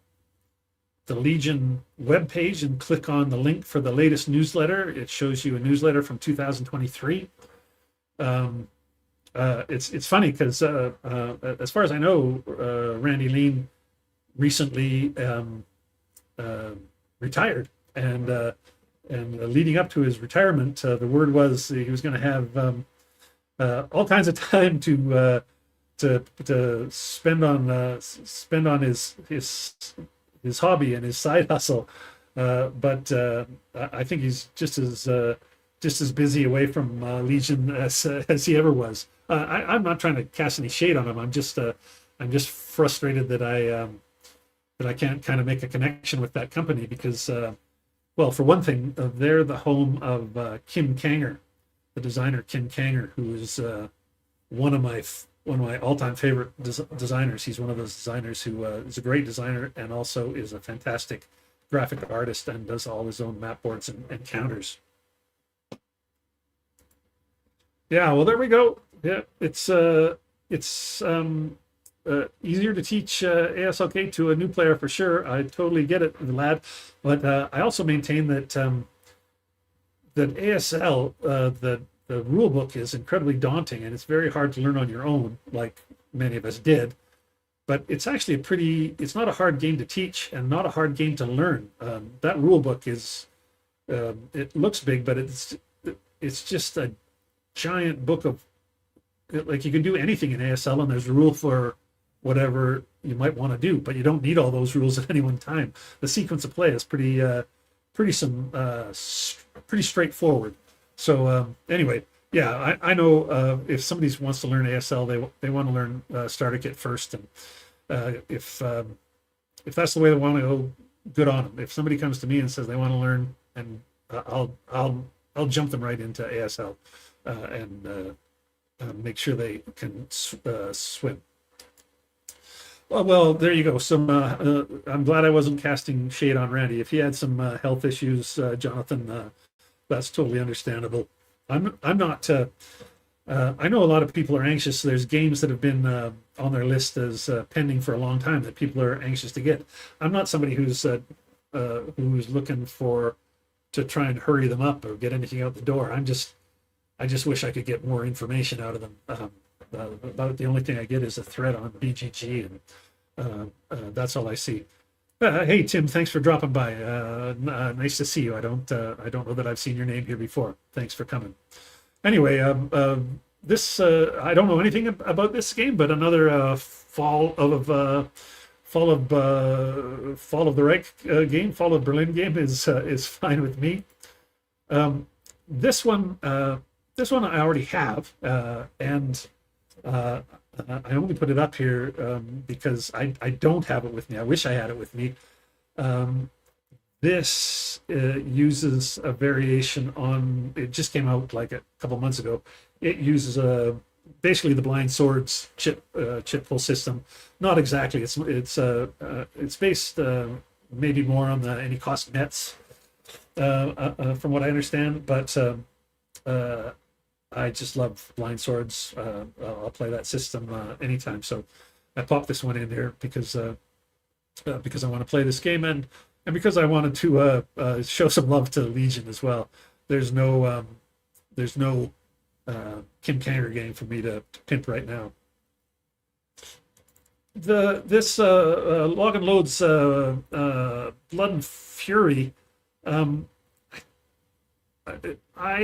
Legion webpage and click on the link for the latest newsletter, it shows you a newsletter from 2023. It's funny because as far as I know, Randy Lean recently retired, and leading up to his retirement, the word was he was going to have all kinds of time to spend on his hobby and his side hustle, but I think he's just as busy away from Legion as he ever was. I'm not trying to cast any shade on him. I'm just frustrated that I can't kind of make a connection with that company because, well, for one thing, they're the home of Kim Kanger, the designer Kim Kanger, who is one of my all-time favorite designers. He's one of those designers who is a great designer and also is a fantastic graphic artist and does all his own map boards and counters. Yeah, well, there we go. Yeah, it's easier to teach ASLK to a new player for sure. I totally get it, lad. But I also maintain that ASL, the rule book is incredibly daunting, and it's very hard to learn on your own, like many of us did. But it's actually it's not a hard game to teach and not a hard game to learn. That rule book it looks big, but it's just a giant book of, like, you can do anything in ASL, and there's a rule for whatever you might want to do, but you don't need all those rules at any one time. The sequence of play is pretty straightforward. So anyway, yeah, I know if somebody wants to learn ASL, they want to learn starter kit first, and if that's the way they want to go, good on them. If somebody comes to me and says they want to learn, and I'll jump them right into ASL and make sure they can swim. Well, there you go. I'm glad I wasn't casting shade on Randy. If he had some health issues, Jonathan, that's totally understandable. I'm not. I know a lot of people are anxious. There's games that have been on their list as pending for a long time that people are anxious to get. I'm not somebody who's looking to try and hurry them up or get anything out the door. I just wish I could get more information out of them. About the only thing I get is a thread on BGG, and that's all I see. Hey Tim, thanks for dropping by. Nice to see you. I don't know that I've seen your name here before. Thanks for coming. Anyway, this I don't know anything about this game, but another fall of the Reich game, fall of Berlin game is fine with me. This one I already have, and I only put it up here because I don't have it with me. I wish I had it with me. This uses a variation on. It just came out like a couple months ago. It uses basically the Blind Swords chip pull system. Not exactly. It's based maybe more on the any cost nets from what I understand, but. I just love Blind Swords. I'll play that system anytime. So I popped this one in there because I want to play this game, and because I wanted to show some love to Legion as well. There's no Kim Kanger game for me to pimp right now. This Log and Load's Blood and Fury. I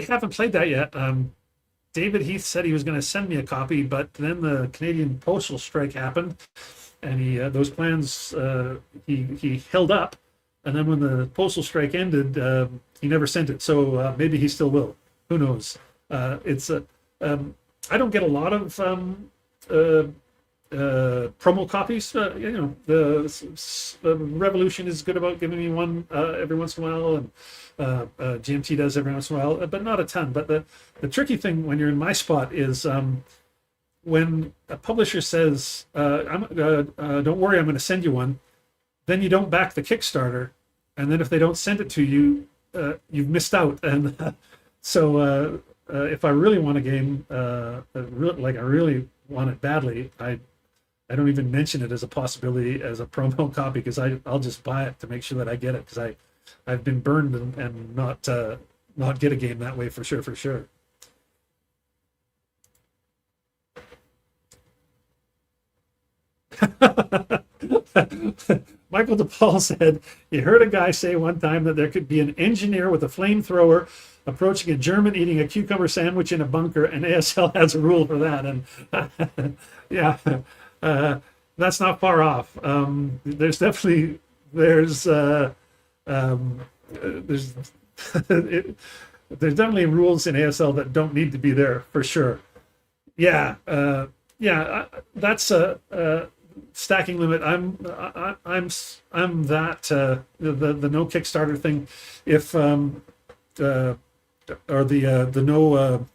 haven't played that yet. David Heath said he was going to send me a copy, but then the Canadian postal strike happened, and those plans he held up. And then when the postal strike ended, he never sent it. So maybe he still will. Who knows? I don't get a lot of promo copies. The Revolution is good about giving me one every once in a while, and GMT does every once in a while, but not a ton. But the tricky thing when you're in my spot is when a publisher says, "Don't worry, I'm going to send you one," then you don't back the Kickstarter, and then if they don't send it to you, you've missed out. And so if I really want a game, I really want it badly, I don't even mention it as a possibility as a promo copy, because I'll just buy it to make sure that I get it, because I've been burned and not get a game that way for sure. Michael DePaul said he heard a guy say one time that there could be an engineer with a flamethrower approaching a German eating a cucumber sandwich in a bunker, and ASL has a rule for that. And yeah, that's not far off. There's definitely there's there's there's definitely rules in ASL that don't need to be there for sure. Yeah, that's a stacking limit. I'm that the no Kickstarter thing. If or the no.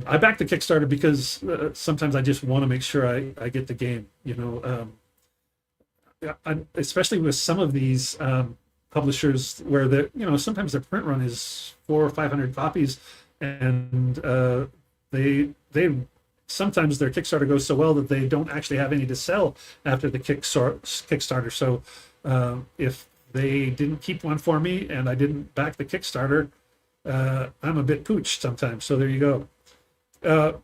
I back the Kickstarter because sometimes I just want to make sure I get the game. Especially with some of these publishers where sometimes their print run is 400 or 500 copies, and they sometimes their Kickstarter goes so well that they don't actually have any to sell after the Kickstarter. So if they didn't keep one for me and I didn't back the Kickstarter, I'm a bit pooched sometimes. So there you go.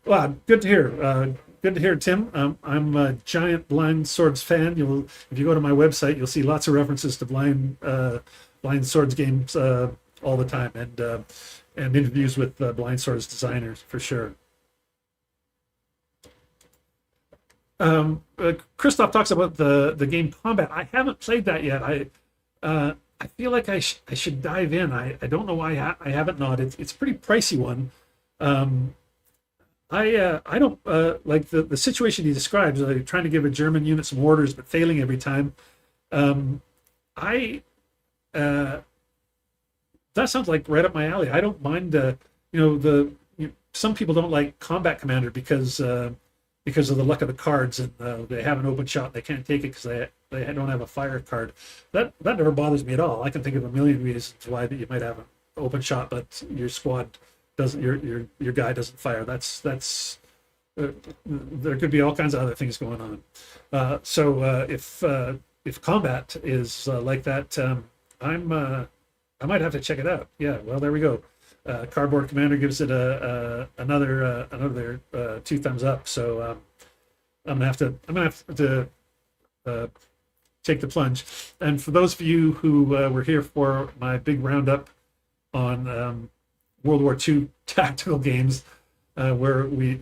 Well, good to hear. Good to hear, Tim. I'm a giant Blind Swords fan. If you go to my website, you'll see lots of references to Blind Swords games all the time, and interviews with Blind Swords designers for sure. Christoph talks about the game Combat. I haven't played that yet. I feel like I should dive in. I don't know why I haven't not. It's a pretty pricey one. I don't like the situation he describes, trying to give a German unit some orders but failing every time. I That sounds like right up my alley. I don't mind. Some people don't like Combat Commander because of the luck of the cards, and they have an open shot. They can't take it because they don't have a fire card. That never bothers me at all. I can think of a million reasons why that you might have an open shot, but your squad doesn't. Your guy doesn't fire. There could be all kinds of other things going on. If combat is like that, I might have to check it out. Yeah, well, there we go. Cardboard Commander gives it another 2 thumbs up. So I'm gonna have to take the plunge. And for those of you who were here for my big roundup on World War II tactical games, where we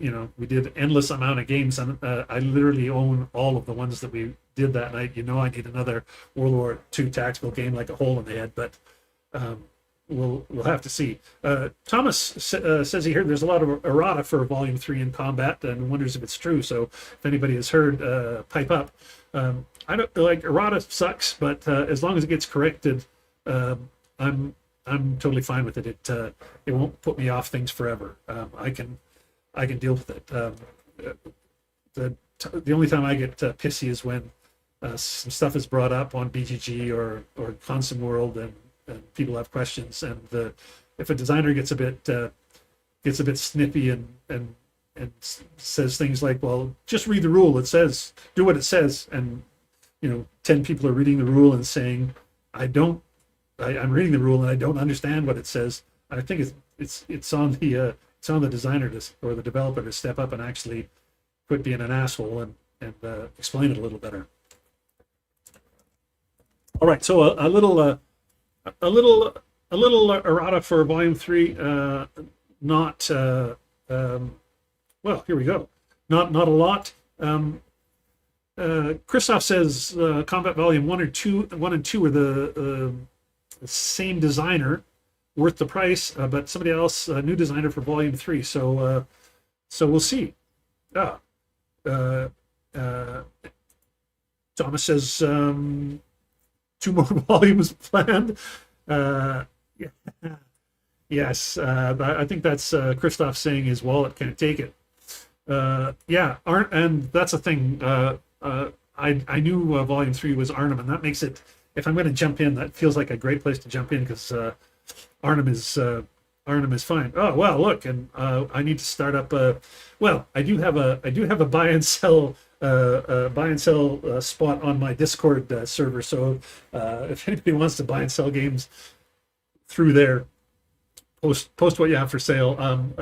did endless amount of games, and I literally own all of the ones that we did that night. I need another World War II tactical game like a hole in the head, but we'll have to see. Thomas says he heard there's a lot of errata for Volume 3 in Combat, and wonders if it's true. So if anybody has heard, pipe up. I don't like errata sucks, but as long as it gets corrected, I'm totally fine with it. It won't put me off things forever. I can deal with it. The only time I get pissy is when some stuff is brought up on BGG or Consum World, and people have questions, and if a designer gets a bit snippy and says things like, well, just read the rule, it says do what it says, and 10 people are reading the rule and saying I'm reading the rule and I don't understand what it says. I think it's on the designer or the developer to step up and actually quit being an asshole and explain it a little better. All right, so a little errata for Volume 3. Not well. Here we go. Not a lot. Christoph says Combat Volume 1 and 2 are the same designer, worth the price, but somebody else, a new designer for Volume 3. So we'll see. Thomas says 2 more volumes planned. Yes, I think that's Christoph saying his wallet can't take it. And that's a thing. I knew Volume 3 was Arnhem, and that makes it, if I'm going to jump in, that feels like a great place to jump in, because Arnhem is fine. Oh well, look, and I need to start up. I do have a buy and sell spot on my Discord server. So if anybody wants to buy and sell games through there, post what you have for sale. I'm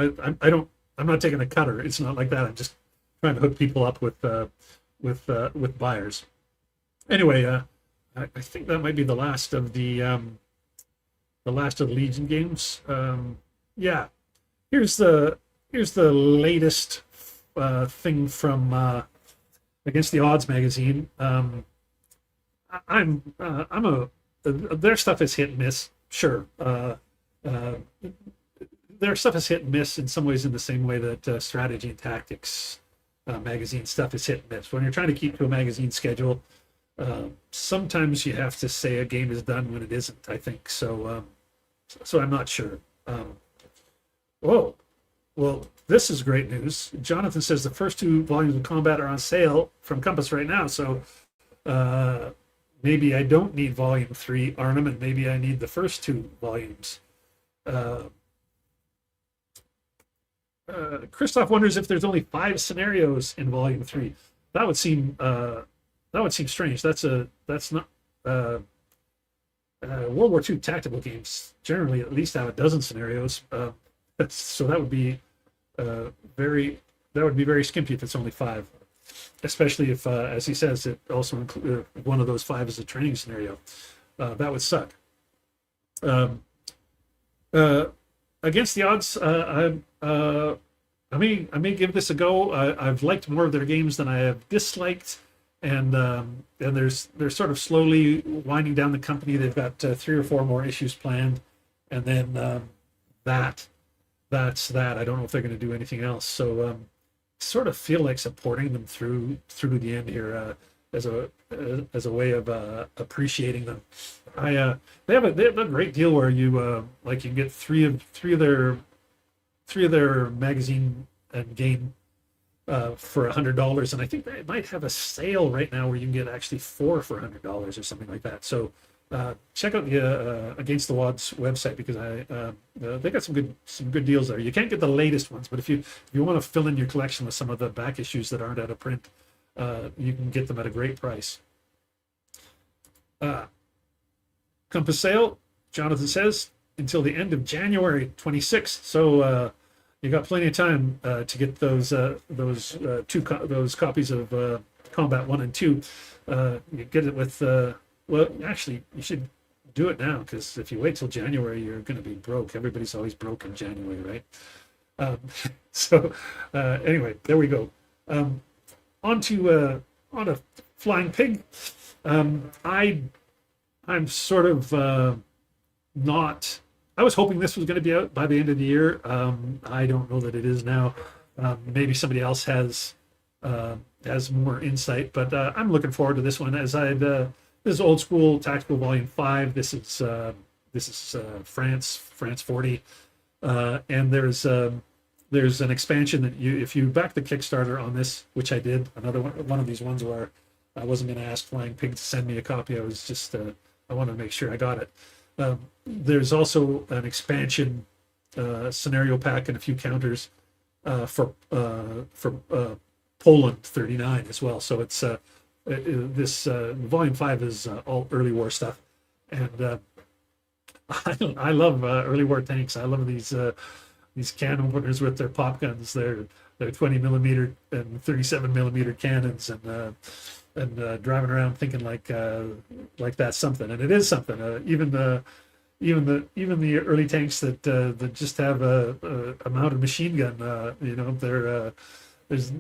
not taking a cutter. It's not like that. I'm just trying to hook people up with buyers. Anyway, I think that might be the last of the Legion games. Here's the latest thing from Against the Odds magazine. Their stuff is hit and miss. Sure, their stuff is hit and miss in some ways, in the same way that Strategy and Tactics magazine stuff is hit and miss. When you're trying to keep to a magazine schedule, sometimes you have to say a game is done when it isn't, I think. So I'm not sure. Well, this is great news. Jonathan says the first 2 volumes of Combat are on sale from Compass right now. So maybe I don't need Volume 3 Arnhem, and maybe I need the first 2 volumes. Christoph wonders if there's only 5 scenarios in Volume 3. That would seem strange. That's not World War II tactical games generally at least have a dozen scenarios. So that would be very skimpy if it's only 5, especially if, as he says, it also one of those 5 is a training scenario. That would suck. Um, uh, Against the odds, I may give this a go. I've liked more of their games than I have disliked, and they're sort of slowly winding down the company. They've got 3 or 4 more issues planned, and then that that's that. I don't know if they're going to do anything else. So sort of feel like supporting them through the end here as a way of appreciating them. I they have a great deal where you like you can get three of their magazine and game for $100, and I think they might have a sale right now where you can get actually 4 for $100 or something like that. So check out the Against the Odds website, because they got some good deals there. You can't get the latest ones, but if you want to fill in your collection with some of the back issues that aren't out of print, you can get them at a great price. Compass sale, Jonathan says, until the end of January 26th. So you got plenty of time to get those copies of Combat 1 and 2. You get it with well, actually, you should do it now, because if you wait till January, you're going to be broke. Everybody's always broke in January, right? So anyway, there we go. On to Flying Pig. I'm sort of not. I was hoping this was going to be out by the end of the year. I don't know that it is now. Maybe somebody else has more insight, but I'm looking forward to this one. This is Old School Tactical Volume 5. This is France 40, and there's an expansion that if you back the Kickstarter on this, which I did, another one of these ones where I wasn't going to ask Flying Pig to send me a copy. I was just I wanted to make sure I got it. There's also an expansion scenario pack and a few counters for Poland 39 as well. So it's this Volume 5 is all early war stuff, and I love early war tanks. I love these can openers with their pop guns. Their 20 millimeter and 37 millimeter cannons, and driving around thinking like that's something, and it is something. Even the early tanks that just have a mounted machine gun, there's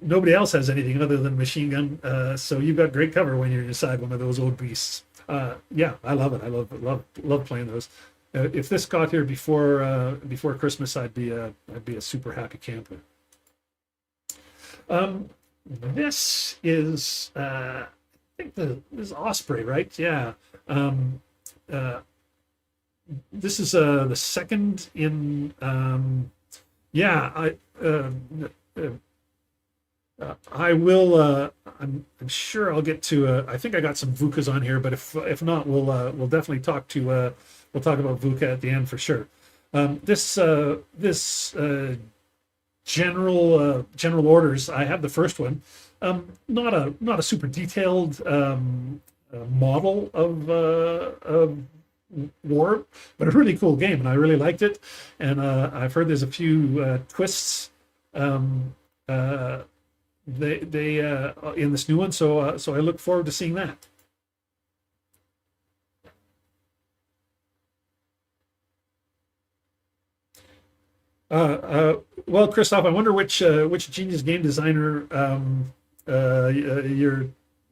nobody else has anything other than a machine gun. So you've got great cover when you're inside one of those old beasts. Yeah, I love it. I love playing those. If this got here before Christmas, I'd be a super happy camper. This is I think this is Osprey, right? Yeah. This is the second in yeah. I will. I'm sure I'll get to. I think I got some VUCAs on here, but if not, we'll definitely talk to. We'll talk about VUCA at the end for sure. This general orders. I have the first one. Not a super detailed model of war, but a really cool game, and I really liked it. And I've heard there's a few twists. They in this new one, so I look forward to seeing that. Well, Christoph, I wonder which genius game designer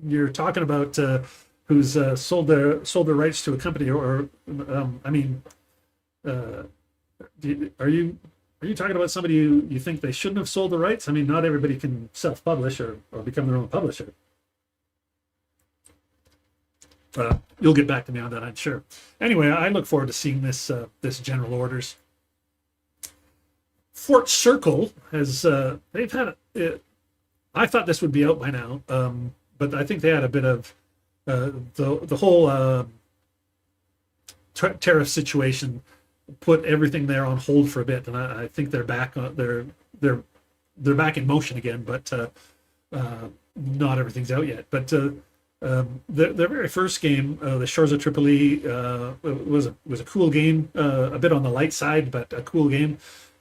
you're talking about, who's sold their rights to a company, or I mean, are you talking about somebody you think they shouldn't have sold the rights? I mean, not everybody can self-publish or become their own publisher. You'll get back to me on that, I'm sure. Anyway, I look forward to seeing this general orders. Fort Circle has they've had I thought this would be out by now, but I think they had a bit of the whole tariff situation put everything there on hold for a bit, and I think they're back on they're back in motion again, but not everything's out yet. But their very first game, the Shores of Tripoli, was a cool game, a bit on the light side, but a cool game.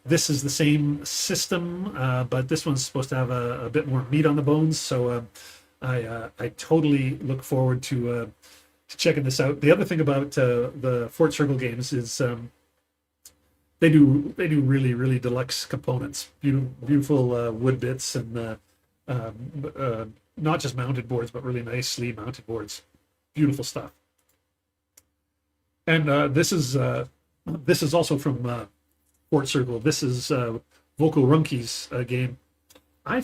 This is the same system, but this one's supposed to have a bit more meat on the bones. So I totally look forward to checking this out. The other thing about the Fort Circle games is they do really deluxe components, beautiful wood bits, and not just mounted boards, but really nicely mounted boards. Beautiful stuff. And this is also from Fort Circle. This is Vocal Runke's game. I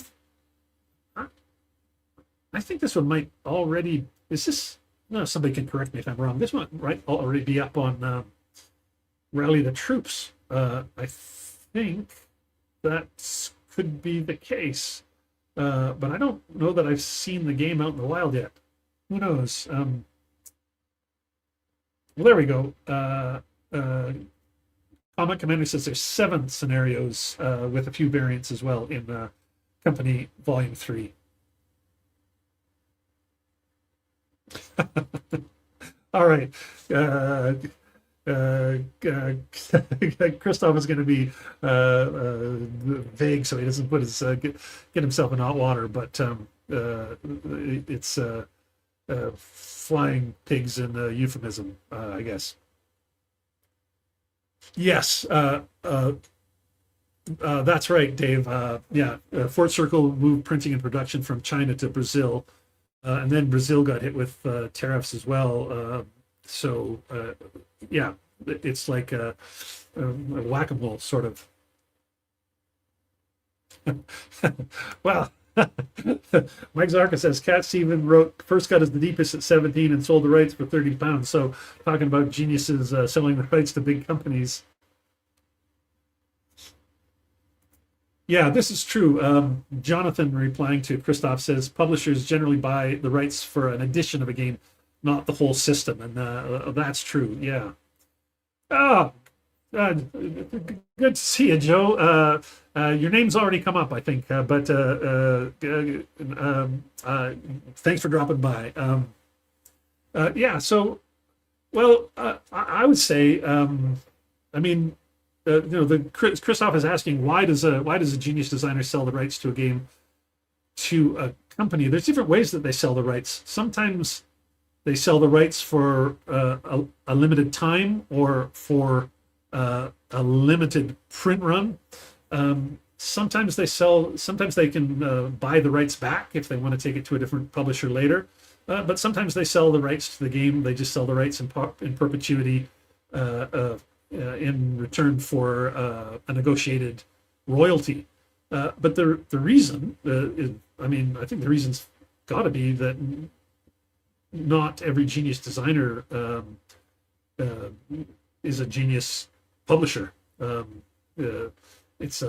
I think this one might already. Is this? No, somebody can correct me if I'm wrong. This one might already be up on Rally the Troops. I think that could be the case, but I don't know that I've seen the game out in the wild yet. Who knows? Well, there we go. Comet Commander says there's 7 scenarios with a few variants as well in Company Volume 3. All right. Christoph is going to be vague, so he doesn't put his get himself in hot water. But it's flying pigs in a euphemism, I guess. Yes, that's right, Dave. Yeah, Fort Circle moved printing and production from China to Brazil, and then Brazil got hit with tariffs as well. So yeah, it's like a whack-a-mole sort of. Well, Mike Zarka says Cat Steven wrote First Cut is the deepest at 17 and sold the rights for £30. So talking about geniuses selling the rights to big companies. Yeah, this is true. Jonathan replying to Christoph says publishers generally buy the rights for an edition of a game, not the whole system, and that's true. Yeah. Oh, good to see you, Joe. Your name's already come up, I think, but thanks for dropping by. Yeah, so, well, I would say, I mean, Christoph is asking why does a genius designer sell the rights to a game to a company? There's different ways that they sell the rights. Sometimes they sell the rights for a limited time or for a limited print run. Sometimes they can buy the rights back if they want to take it to a different publisher later. But sometimes they sell the rights to the game. They just sell the rights in perpetuity in return for a negotiated royalty. But the reason is, I mean, I think the reason's got to be that not every genius designer is a genius publisher. It's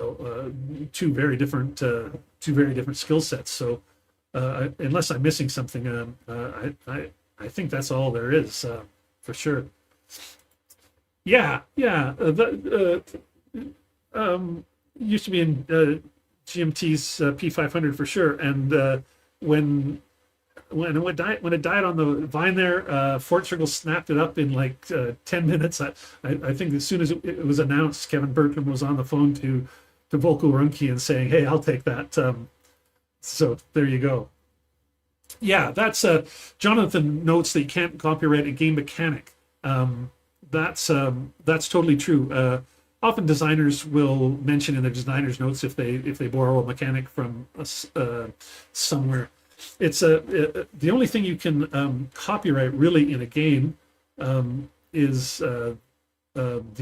two very different skill sets. So unless I'm missing something, I think that's all there is for sure. Yeah. Used to be in GMT's P500 for sure, and when it died on the vine there, Fort Circle snapped it up in like 10 minutes. I think as soon as it was announced, Kevin Bertram was on the phone to Volko Runke and saying, "Hey, I'll take that." So there you go. Yeah, that's Jonathan notes that you can't copyright a game mechanic. That's totally true. Often designers will mention in their designer's notes if they borrow a mechanic from somewhere. It's the only thing you can copyright really in a game is the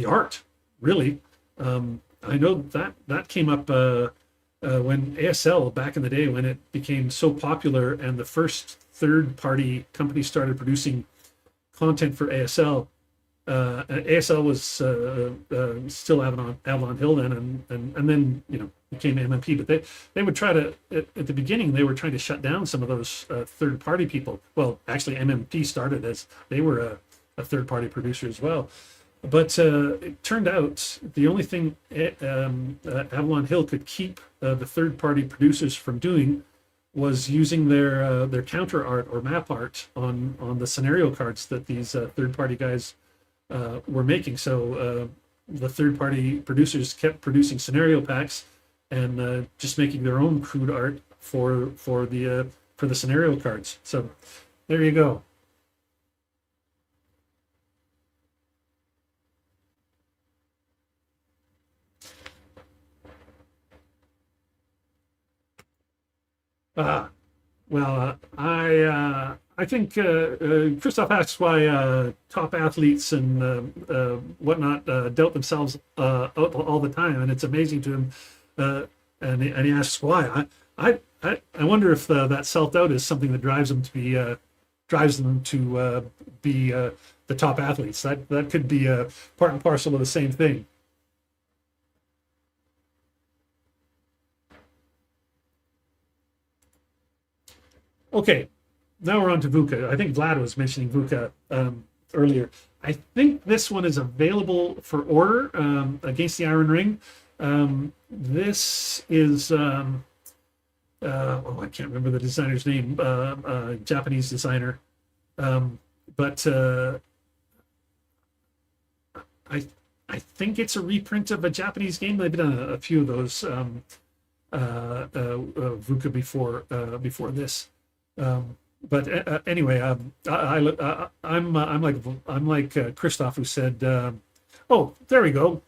art. Really, I know that came up when ASL back in the day, when it became so popular, and the first third-party company started producing content for ASL. ASL was still Avalon Hill then, and then became MMP. But they would try to at the beginning they were trying to shut down some of those third party people. Well, actually MMP started as they were a third party producer as well, But it turned out the only thing Avalon Hill could keep the third-party producers from doing was using their counter art or map art on the scenario cards that these third-party guys were making. So the third-party producers kept producing scenario packs and just making their own crude art for the scenario cards. So there you go. Uh, I think Christoph asks why top athletes and whatnot doubt themselves all the time, and it's amazing to him. And he asks why. I wonder if that self doubt is something that drives them to be the top athletes. That could be part and parcel of the same thing. Okay, now we're on to VUCA. I think Vlad was mentioning VUCA earlier. I think this one is available for order against the Iron Ring. This is I can't remember the designer's name, Japanese designer, um, but I I think it's a reprint of a Japanese game. They've done a few of those VUCA before this. But anyway, I'm like Christoph, who said, "Oh, there we go.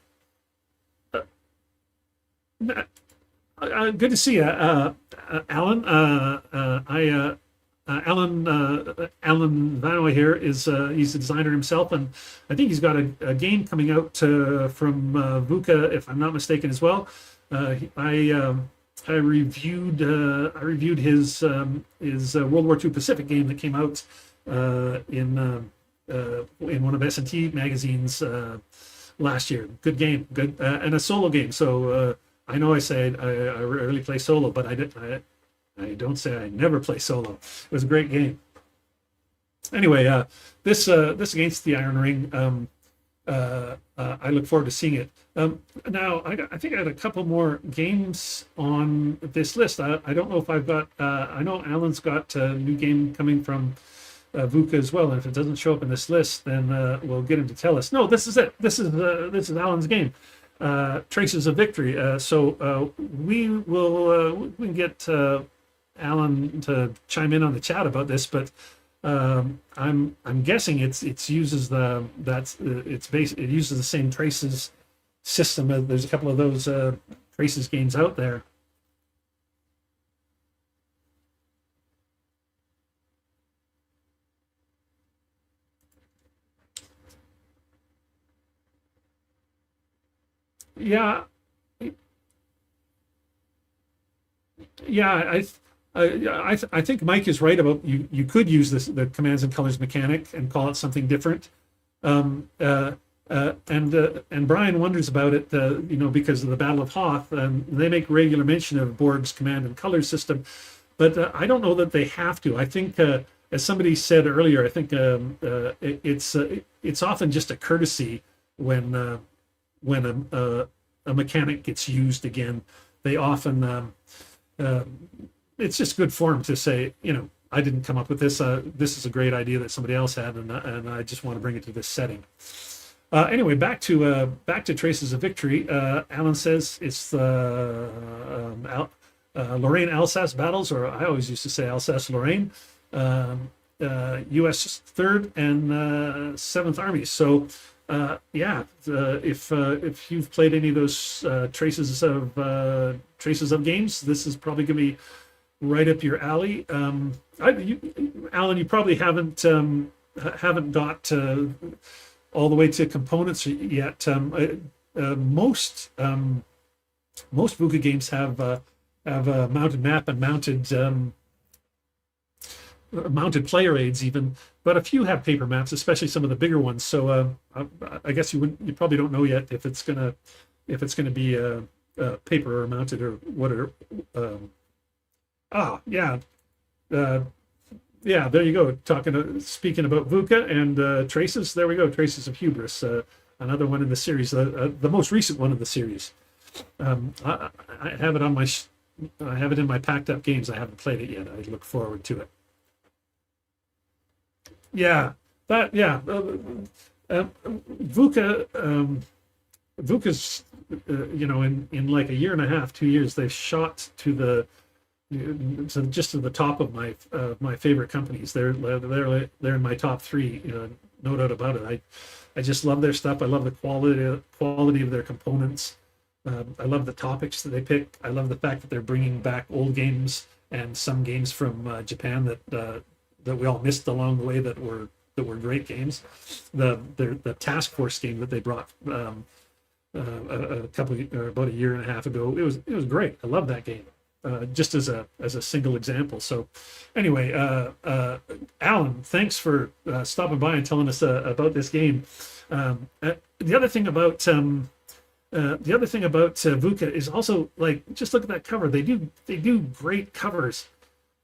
Uh, Good to see you, Alan. Alan Vanoy here is he's a designer himself, and I think he's got a game coming out from VUCA, if I'm not mistaken, as well. I reviewed his World War II Pacific game that came out in one of S&T magazines last year. Good game, good and a solo game. So I know I say I rarely play solo, but I don't say I never play solo. It was a great game. Anyway, this against the Iron Ring. I look forward to seeing it. Now, I think I had a couple more games on this list. I don't know if I've got. I know Alan's got a new game coming from VUCA as well. And if it doesn't show up in this list, then we'll get him to tell us. No, this is it. This is Alan's game. Traces of Victory. We can get Alan to chime in on the chat about this, but I'm guessing it uses it uses the same traces system. There's a couple of those traces games out there. Yeah, yeah. I think Mike is right about you could use the commands and colors mechanic and call it something different. Um, and Brian wonders about it, because of the Battle of Hoth, and they make regular mention of Borg's command and color system, but I don't know that they have to. I think, as somebody said earlier, I think it's often just a courtesy when a mechanic gets used again. They often uh, it's just good form to say, I didn't come up with this. This is a great idea that somebody else had, and I just want to bring it to this setting. Anyway, back to Traces of Victory. Alan says it's the Lorraine-Alsace battles, or I always used to say Alsace-Lorraine, U.S. Third and Seventh Armies. So, if you've played any of those traces of games, this is probably going to be right up your alley. Alan, you probably haven't got all the way to components yet. Most VUCA games have a mounted map and mounted player aids even, but a few have paper maps, especially some of the bigger ones. So I guess you probably don't know yet if it's gonna be paper or mounted or what are. Yeah. Uh, yeah, there you go. Speaking about VUCA and traces. There we go. Traces of Hubris. another one in the series, the most recent one of the series. I have it on my I have it in my packed up games. I haven't played it yet. I look forward to it. Yeah, that yeah. VUCA VUCA's in like a year and a half, 2 years, they've shot to the just to the top of my favorite companies. They're in my top three, no doubt about it. I just love their stuff. I love the quality of their components. I love the topics that they pick. I love the fact that they're bringing back old games and some games from Japan that we all missed along the way that were great games. The Task Force game that they brought about a year and a half ago, it was great. I love that game. Just as a single example. So anyway, Alan, thanks for stopping by and telling us about this game. The other thing about VUCA is also, like, just look at that cover. They do great covers.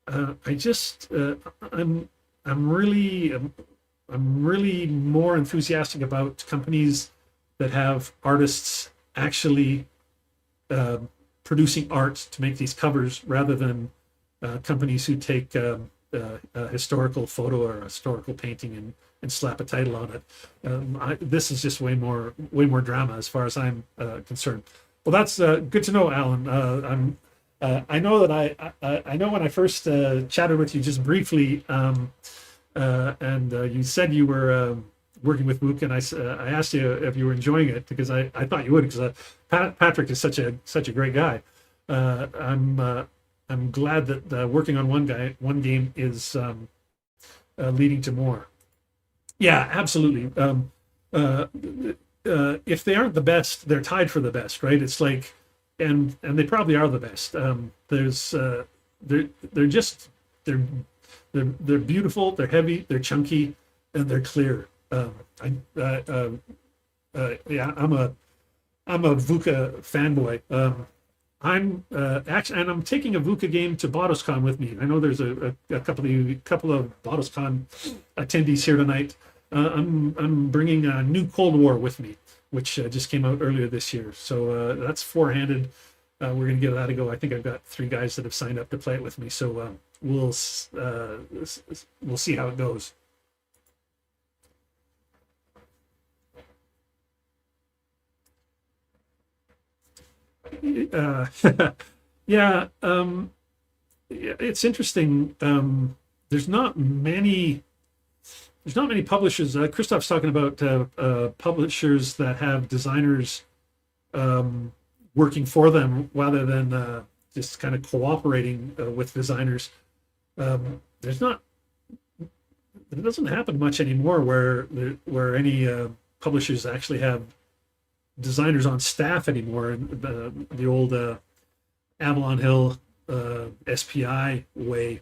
I just I'm really more enthusiastic about companies that have artists actually producing art to make these covers, rather than companies who take a historical photo or a historical painting and slap a title on it. This is just way more drama as far as I'm concerned. Well, that's good to know, Alan. I know that I know when I first chatted with you just briefly, and you said you were working with Mook, and I asked you if you were enjoying it, because I thought you would, because Patrick is such a great guy. I'm glad that working on one game is leading to more. Yeah, absolutely. If they aren't the best, they're tied for the best, right? It's like, and they probably are the best. They're beautiful, they're heavy, they're chunky, and they're clear. Yeah, I'm a VUCA fanboy. I'm actually, and I'm taking a VUCA game to BotosCon with me. I know there's a couple of BotosCon attendees here tonight. I'm bringing a New Cold War with me, which just came out earlier this year. So that's four-handed. We're gonna give that a go. I think I've got 3 guys that have signed up to play it with me. So we'll see how it goes. Yeah, it's interesting. There's not many publishers. Christoph's talking about publishers that have designers working for them rather than just kind of cooperating with designers. There's not. It doesn't happen much anymore where any publishers actually have designers on staff anymore. The old Avalon Hill SPI way.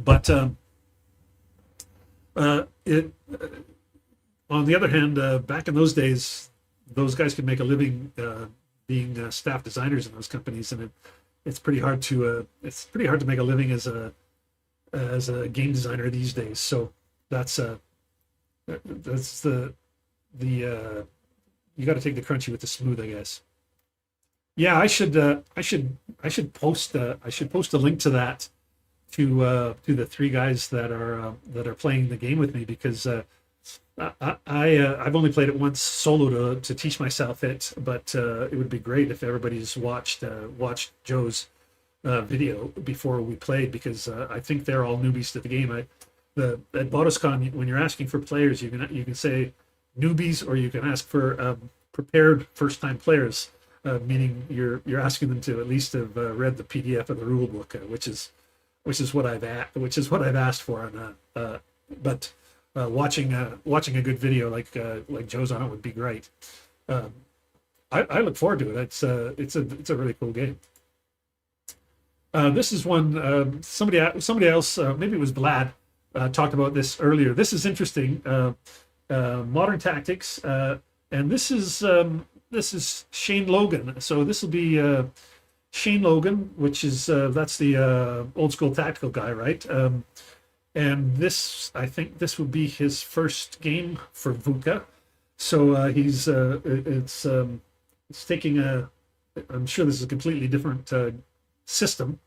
But it on the other hand, back in those days, those guys could make a living being staff designers in those companies, and it's pretty hard to make a living as a game designer these days. So that's the you got to take the crunchy with the smooth, I guess. Yeah, I should post a link to that to the 3 guys that are playing the game with me, because I've only played it once solo to teach myself it, but it would be great if everybody's watched Joe's video before we played, because I think they're all newbies to the game. At BotosCon, when you're asking for players, you can say newbies, or you can ask for prepared first-time players, meaning you're asking them to at least have read the PDF of the rule book, which is what I've asked for. But watching a good video like Joe's on it would be great. I look forward to it. It's a really cool game. This is one somebody else, maybe it was Vlad, talked about this earlier. This is interesting. Modern Tactics, and this is Shane Logan. So this will be Shane Logan, which is that's the old school tactical guy, right? and this, I think this would be his first game for VUCA. So it's taking a. I'm sure this is a completely different system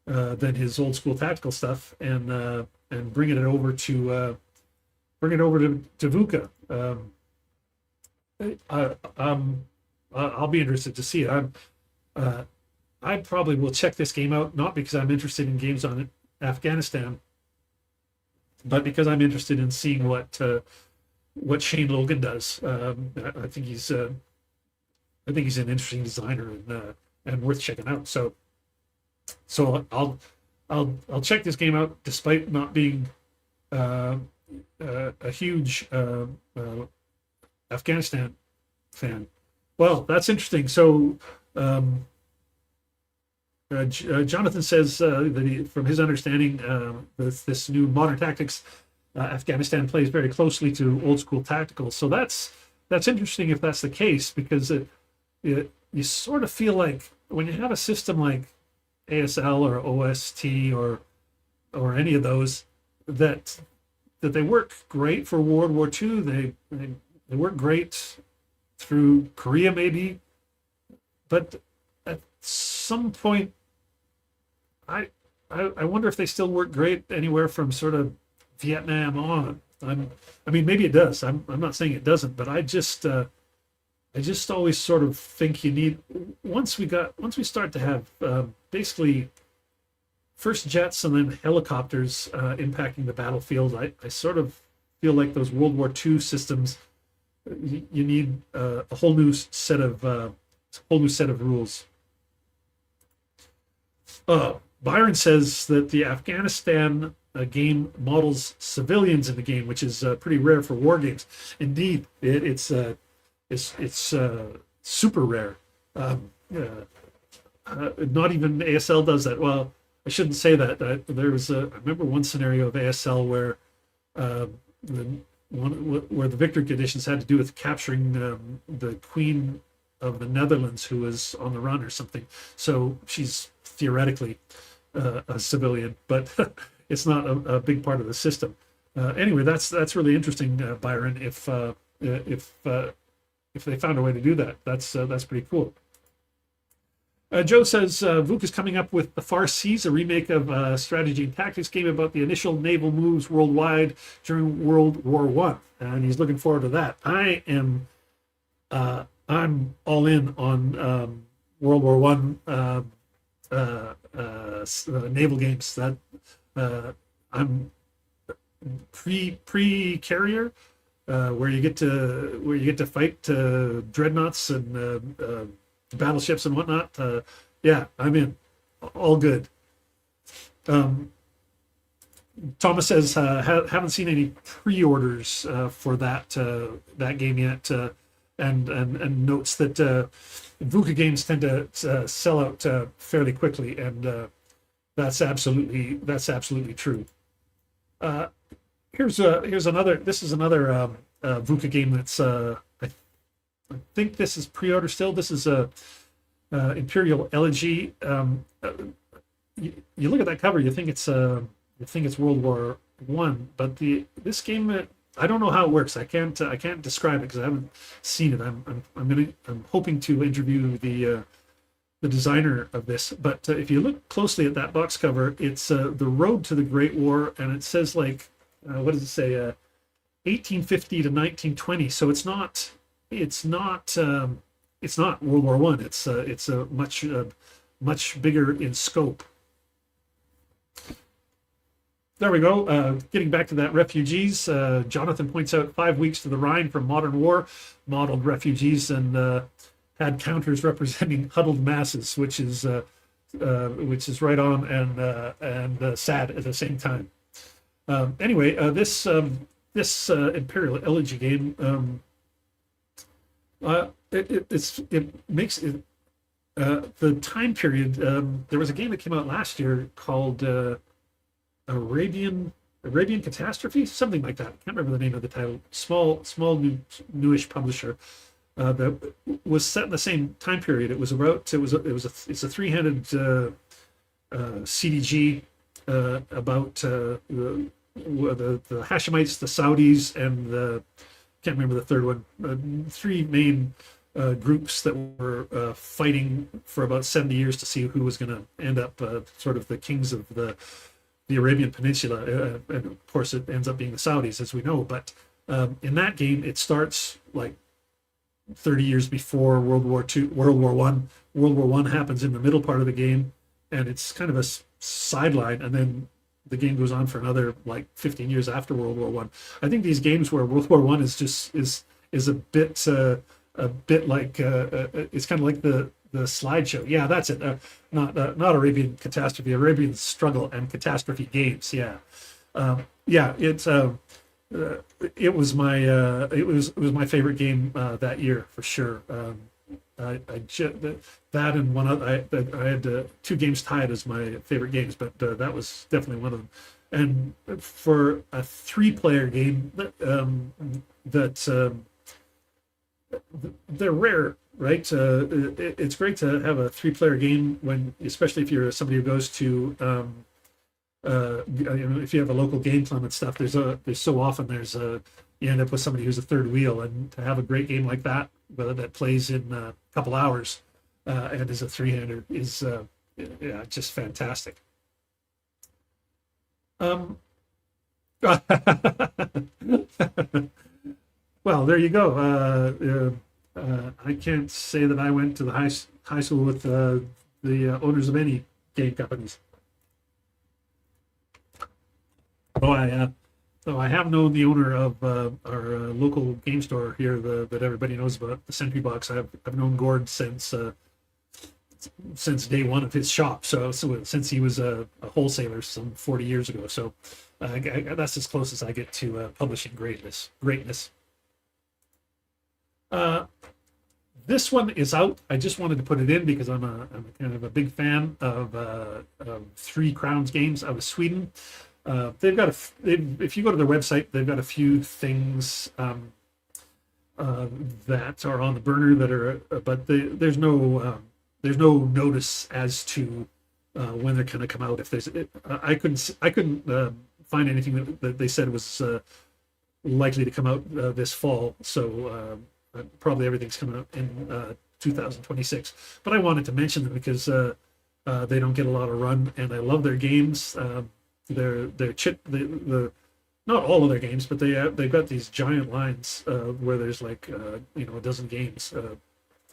than his old school tactical stuff, and bringing it over to VUCA. I'll be interested to see it. Uh, I probably will check this game out, not because I'm interested in games on Afghanistan, but because I'm interested in seeing what Shane Logan does. I think he's an interesting designer and worth checking out. So I'll check this game out, despite not being a huge Afghanistan fan. Well, that's interesting. So Jonathan says that from his understanding, this new modern tactics, Afghanistan plays very closely to old school tacticals. So that's interesting if that's the case, because you sort of feel like when you have a system like ASL or OST or any of those that they work great for World War II. They work great through Korea maybe, but at some point, I wonder if they still work great anywhere from sort of Vietnam on. I mean, maybe it does. I'm not saying it doesn't, but I just always sort of think you need, once we start to have basically first jets and then helicopters impacting the battlefield. I sort of feel like those World War II systems, you need a whole new set of rules. Byron says that the Afghanistan game models civilians in the game, which is pretty rare for war games. Indeed, it's super rare. Not even ASL does that. Well, I shouldn't say that. I remember one scenario of ASL where where the victory conditions had to do with capturing the Queen of the Netherlands, who was on the run or something. So she's theoretically a civilian, but it's not a big part of the system. Anyway, that's really interesting, Byron. If they found a way to do that, that's pretty cool. Joe says Vuk is coming up with The Far Seas, a remake of a strategy and tactics game about the initial naval moves worldwide during World War One, and he's looking forward to that. I'm all in on World War One naval games. That I'm pre carrier, where you get to fight dreadnoughts and battleships and whatnot. Yeah, I'm in. All good. Thomas says haven't seen any pre-orders for that game yet, and notes that VUCA games tend to sell out fairly quickly, and that's absolutely true. Here's another. This is another VUCA game that's I think this is pre-order still. This is a Imperial Elegy. You look at that cover, you think it's World War One, but this game, I don't know how it works. I can't describe it because I haven't seen it. I'm hoping to interview the designer of this. But if you look closely at that box cover, it's the Road to the Great War, and it says like what does it say? 1850 to 1920. So it's not World War One. It's a much bigger in scope. There we go. Getting back to that refugees, Jonathan points out 5 weeks to the Rhine from modern war, modeled refugees, and had counters representing huddled masses, which is right on and sad at the same time. Anyway, this Imperial Elegy game. It makes it the time period. There was a game that came out last year called Arabian Catastrophe, something like that. I can't remember the name of the title. Small newish publisher that was set in the same time period. It's a three-handed CDG about the Hashemites, the Saudis, and the can't remember the third one. Three main groups that were fighting for about 70 years to see who was going to end up sort of the kings of the Arabian Peninsula. And of course, it ends up being the Saudis, as we know. But in that game, it starts like 30 years before World War II, World War One. World War One happens in the middle part of the game, and it's kind of a sideline, and then the game goes on for another like 15 years after World War One. I think these games where World War One is just is a bit like it's kind of like the slideshow. Yeah, that's it. Not Arabian catastrophe, Arabian struggle and catastrophe games. Yeah, yeah. It was my it was my favorite game that year for sure. That and one other, I had two games tied as my favorite games, but that was definitely one of them. And for a three-player game, they're rare, right? It's great to have a three-player game when, especially if you're somebody who goes to, if you have a local game club and stuff. There's so often you end up with somebody who's a third wheel, and to have a great game like that, whether that plays in a couple hours and is a three-hander, is yeah, just fantastic. Well, there you go. I can't say that I went to the high school with the owners of any game companies. Oh, I have known the owner of our local game store here that everybody knows about, the Sentry Box. I've known Gord since day one of his shop. So since he was a wholesaler some 40 years ago. So that's as close as I get to publishing greatness. This one is out. I just wanted to put it in because I'm kind of a big fan of Three Crowns Games out of Sweden. They've got if you go to their website, they've got a few things that are on the burner that are, but there's no notice as to when they're going to come out. If there's, I couldn't find anything that they said was likely to come out this fall. So probably everything's coming out in 2026. But I wanted to mention them because they don't get a lot of run, and I love their games. Their chip, not all of their games, but they've got these giant lines where there's like a dozen games,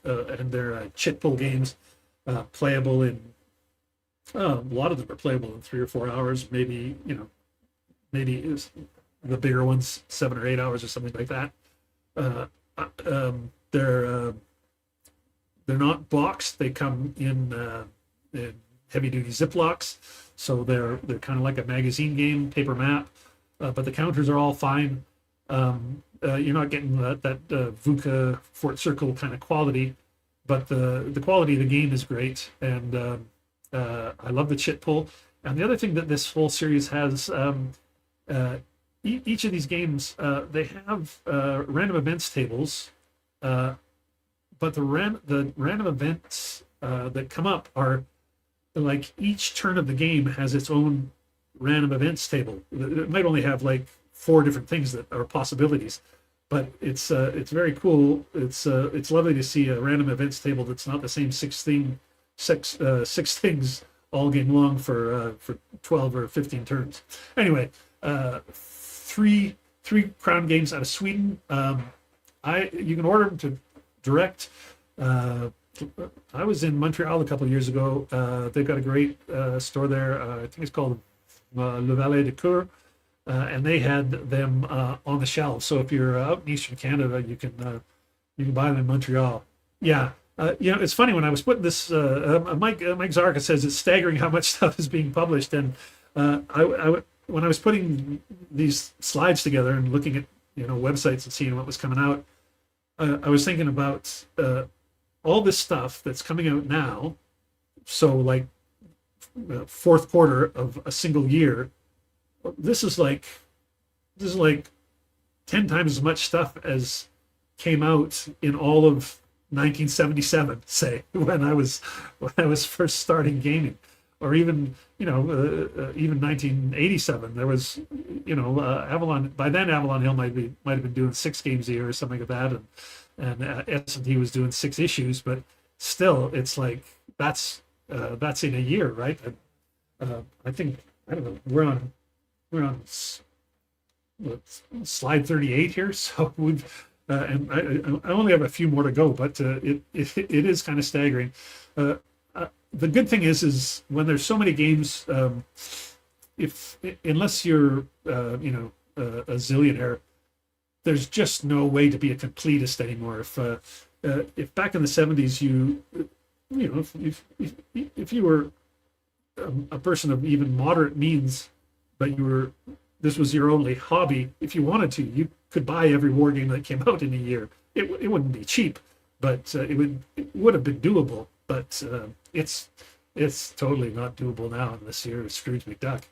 and they're chit pull games, playable in a lot of them are playable in 3 or 4 hours, maybe is the bigger ones 7 or 8 hours or something like that. They're not boxed; they come in heavy duty Ziplocs. So they're kind of like a magazine game, paper map, but the counters are all fine. You're not getting that VUCA Fort Circle kind of quality, but the quality of the game is great, and I love the chit pull. And the other thing that this whole series has, each of these games, they have random events tables, but the random events that come up are like each turn of the game has its own random events table. It might only have like 4 different things that are possibilities, but it's very cool. It's lovely to see a random events table that's not the same six things all game long for 12 or 15 turns. Anyway, three Crown Games out of Sweden. You can order them to direct. I was in Montreal a couple of years ago. They've got a great store there. I think it's called Le Valet de Cour, and they had them on the shelves. So if you're out in Eastern Canada, you can buy them in Montreal. Yeah, it's funny when I was putting this. Mike Zarka says it's staggering how much stuff is being published, and when I was putting these slides together and looking at websites and seeing what was coming out, I was thinking about all this stuff that's coming out now. So like fourth quarter of a single year, this is like 10 times as much stuff as came out in all of 1977, say, when I was first starting gaming. or even even 1987. There was Avalon, by then Avalon Hill might have been doing 6 games a year or something like that, and S&T was doing 6 issues, but still, it's like that's in a year, right? I think, I don't know, we're on slide 38 here, so we've and I only have a few more to go, but it is kind of staggering. The good thing is when there's so many games, if unless you're a zillionaire, there's just no way to be a completist anymore. If back in the 70s if you were a person of even moderate means, but this was your only hobby, if you wanted to, you could buy every war game that came out in a year. It wouldn't be cheap, but it would have been doable. But it's totally not doable now unless you're Scrooge McDuck.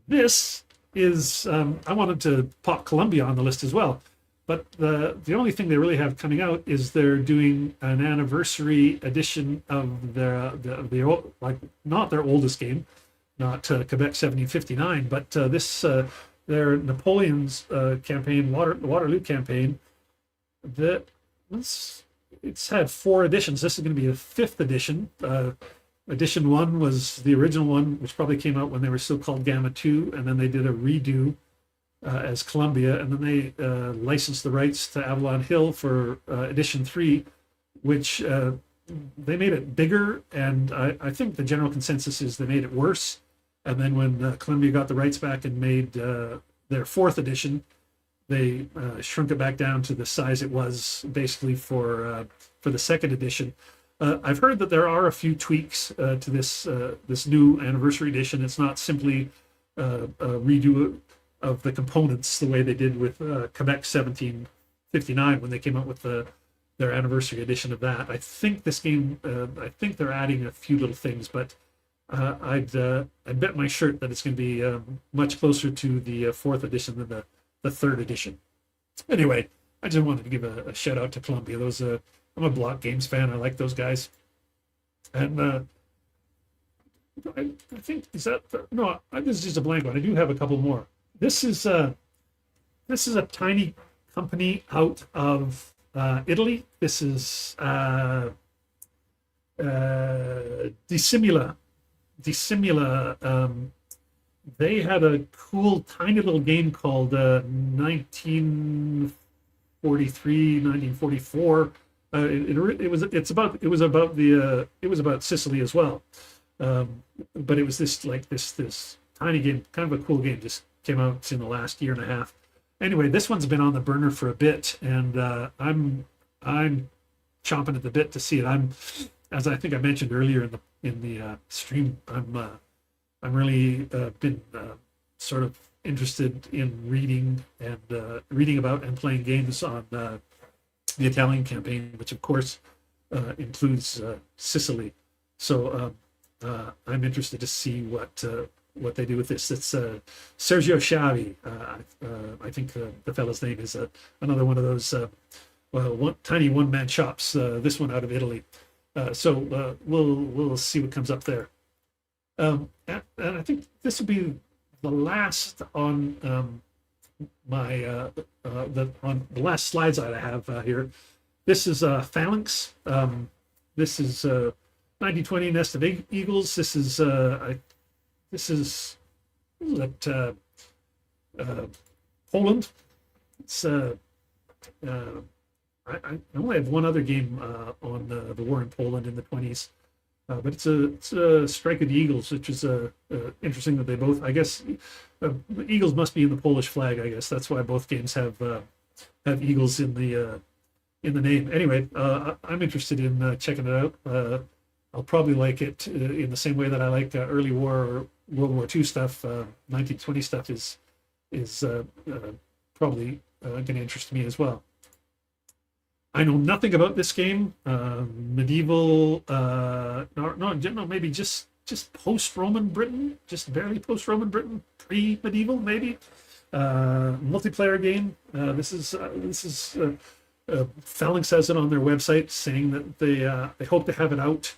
This is I wanted to pop Columbia on the list as well, but the only thing they really have coming out is they're doing an anniversary edition of the like, not their oldest game, not Quebec 1759, but their Napoleon's campaign, Waterloo campaign. It's had 4 editions. This is going to be the 5th edition. Edition 1 was the original one, which probably came out when they were still called Gamma 2, and then they did a redo as Columbia, and then they licensed the rights to Avalon Hill for Edition 3, which they made it bigger, and I think the general consensus is they made it worse. And then when Columbia got the rights back and made their 4th edition, they shrunk it back down to the size it was basically for the 2nd edition. I've heard that there are a few tweaks to this new anniversary edition. It's not simply a redo of the components the way they did with Quebec 1759 when they came out with their anniversary edition of that. I think this game, I think they're adding a few little things, but I'd bet my shirt that it's going to be much closer to the 4th edition than the 3rd edition. Anyway, I just wanted to give a shout out to Columbia. I'm a Block Games fan. I like those guys. And I think, no, this is just a blank one. I do have a couple more. This is a tiny company out of Italy. This is Dissimula. They had a cool tiny little game called 1944. It was about Sicily as well, but it was this tiny game, kind of a cool game. Just came out in the last year and a half. Anyway, this one's been on the burner for a bit, and I'm chomping at the bit to see it. As I think I mentioned earlier in the stream, I'm really been sort of interested in reading about and playing games on the Italian campaign, which of course includes Sicily. So I'm interested to see what they do with this. It's Sergio Sciavi. I think the fellow's name is another one of those tiny one-man shops. This one out of Italy. So we'll see what comes up there. And I think this will be the last on on the last slides I have here. This is Phalanx. This is 1920 Nest of Eagles. This is at Poland. It's I only have one other game on the war in Poland in the 20s. But it's a Strike of the Eagles, which is interesting that they both, I guess, the Eagles must be in the Polish flag. I guess that's why both games have Eagles in the name. Anyway, I'm interested in checking it out. I'll probably like it in the same way that I like early war or World War II stuff. 1920 stuff is probably going to interest me as well. I know nothing about this game. Medieval, no, maybe just post-Roman Britain, just barely post-Roman Britain, pre-medieval maybe. Multiplayer game. This is Phalanx has it on their website saying that they hope to have it out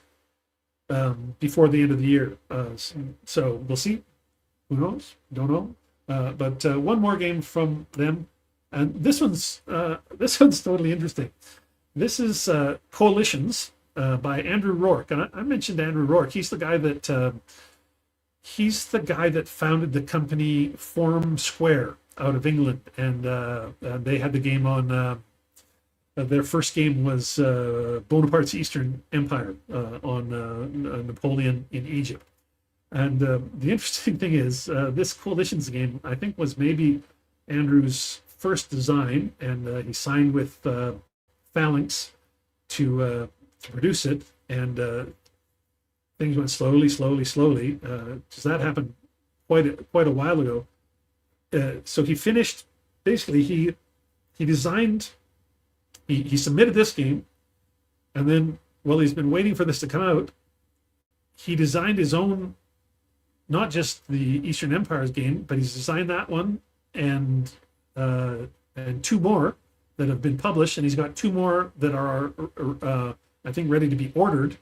before the end of the year. So we'll see. Who knows? Don't know. But one more game from them, and this one's totally interesting. This is Coalitions by Andrew Rourke, and I mentioned Andrew Rourke. He's the guy that founded the company Forum Square out of England, and they had the game on. Their first game was Bonaparte's Eastern Empire on Napoleon in Egypt. And the interesting thing is, this Coalitions game, I think, was maybe Andrew's first design, and he signed with Phalanx to produce it, and things went slowly, because that happened quite a while ago. So he finished, basically, he designed, he submitted this game, and then, while he's been waiting for this to come out, he designed his own, not just the Eastern Empires game, but he's designed that one and two more that have been published, and he's got two more that are I think ready to be ordered.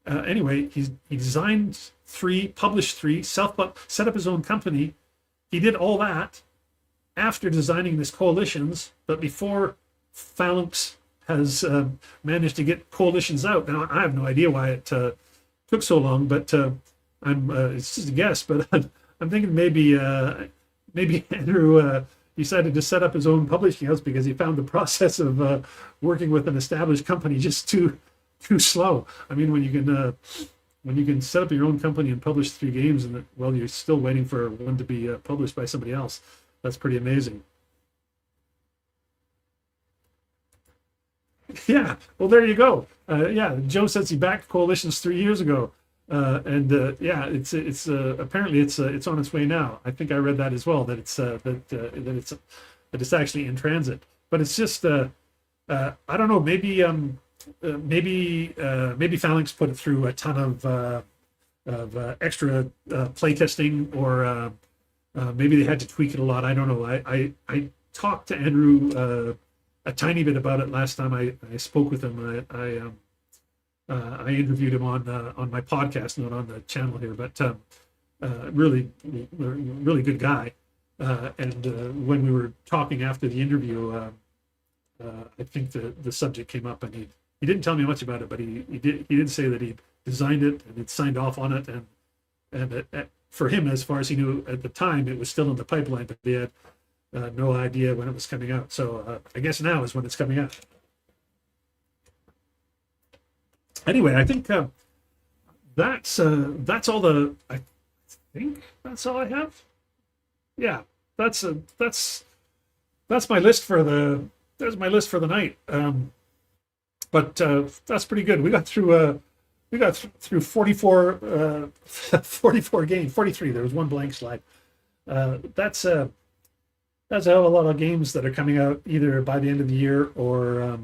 Anyway, he designed three, published three, set up his own company. He did all that after designing this Coalitions, but before Phalanx has managed to get Coalitions out. Now, I have no idea why it took so long, but it's just a guess. But I'm thinking maybe Andrew decided to set up his own publishing house because he found the process of working with an established company just too slow. I mean, when you can set up your own company and publish three games, and you're still waiting for one to be published by somebody else, that's pretty amazing. Yeah, well, there you go. Yeah, Joe says he backed Coalitions 3 years ago, and yeah, it's apparently it's on its way now. I think I read that as well, that it's actually in transit. But it's just I don't know, maybe Phalanx put it through a ton of extra playtesting, or maybe they had to tweak it a lot. I don't know. I talked to Andrew a tiny bit about it last time I spoke with him. I interviewed him on my podcast, not on the channel here, but really good guy. And when we were talking after the interview, I think the subject came up, and he didn't tell me much about it, but he did say that he designed it and he'd signed off on it, and for him, as far as he knew at the time, it was still in the pipeline, but he had no idea when it was coming out. So I guess now is when it's coming out. Anyway, I think that's all I think that's all I have. Yeah, that's my list for the night. But that's pretty good. We got through 44 44 games, 43. There was one blank slide. That's a lot of games that are coming out either by the end of the year or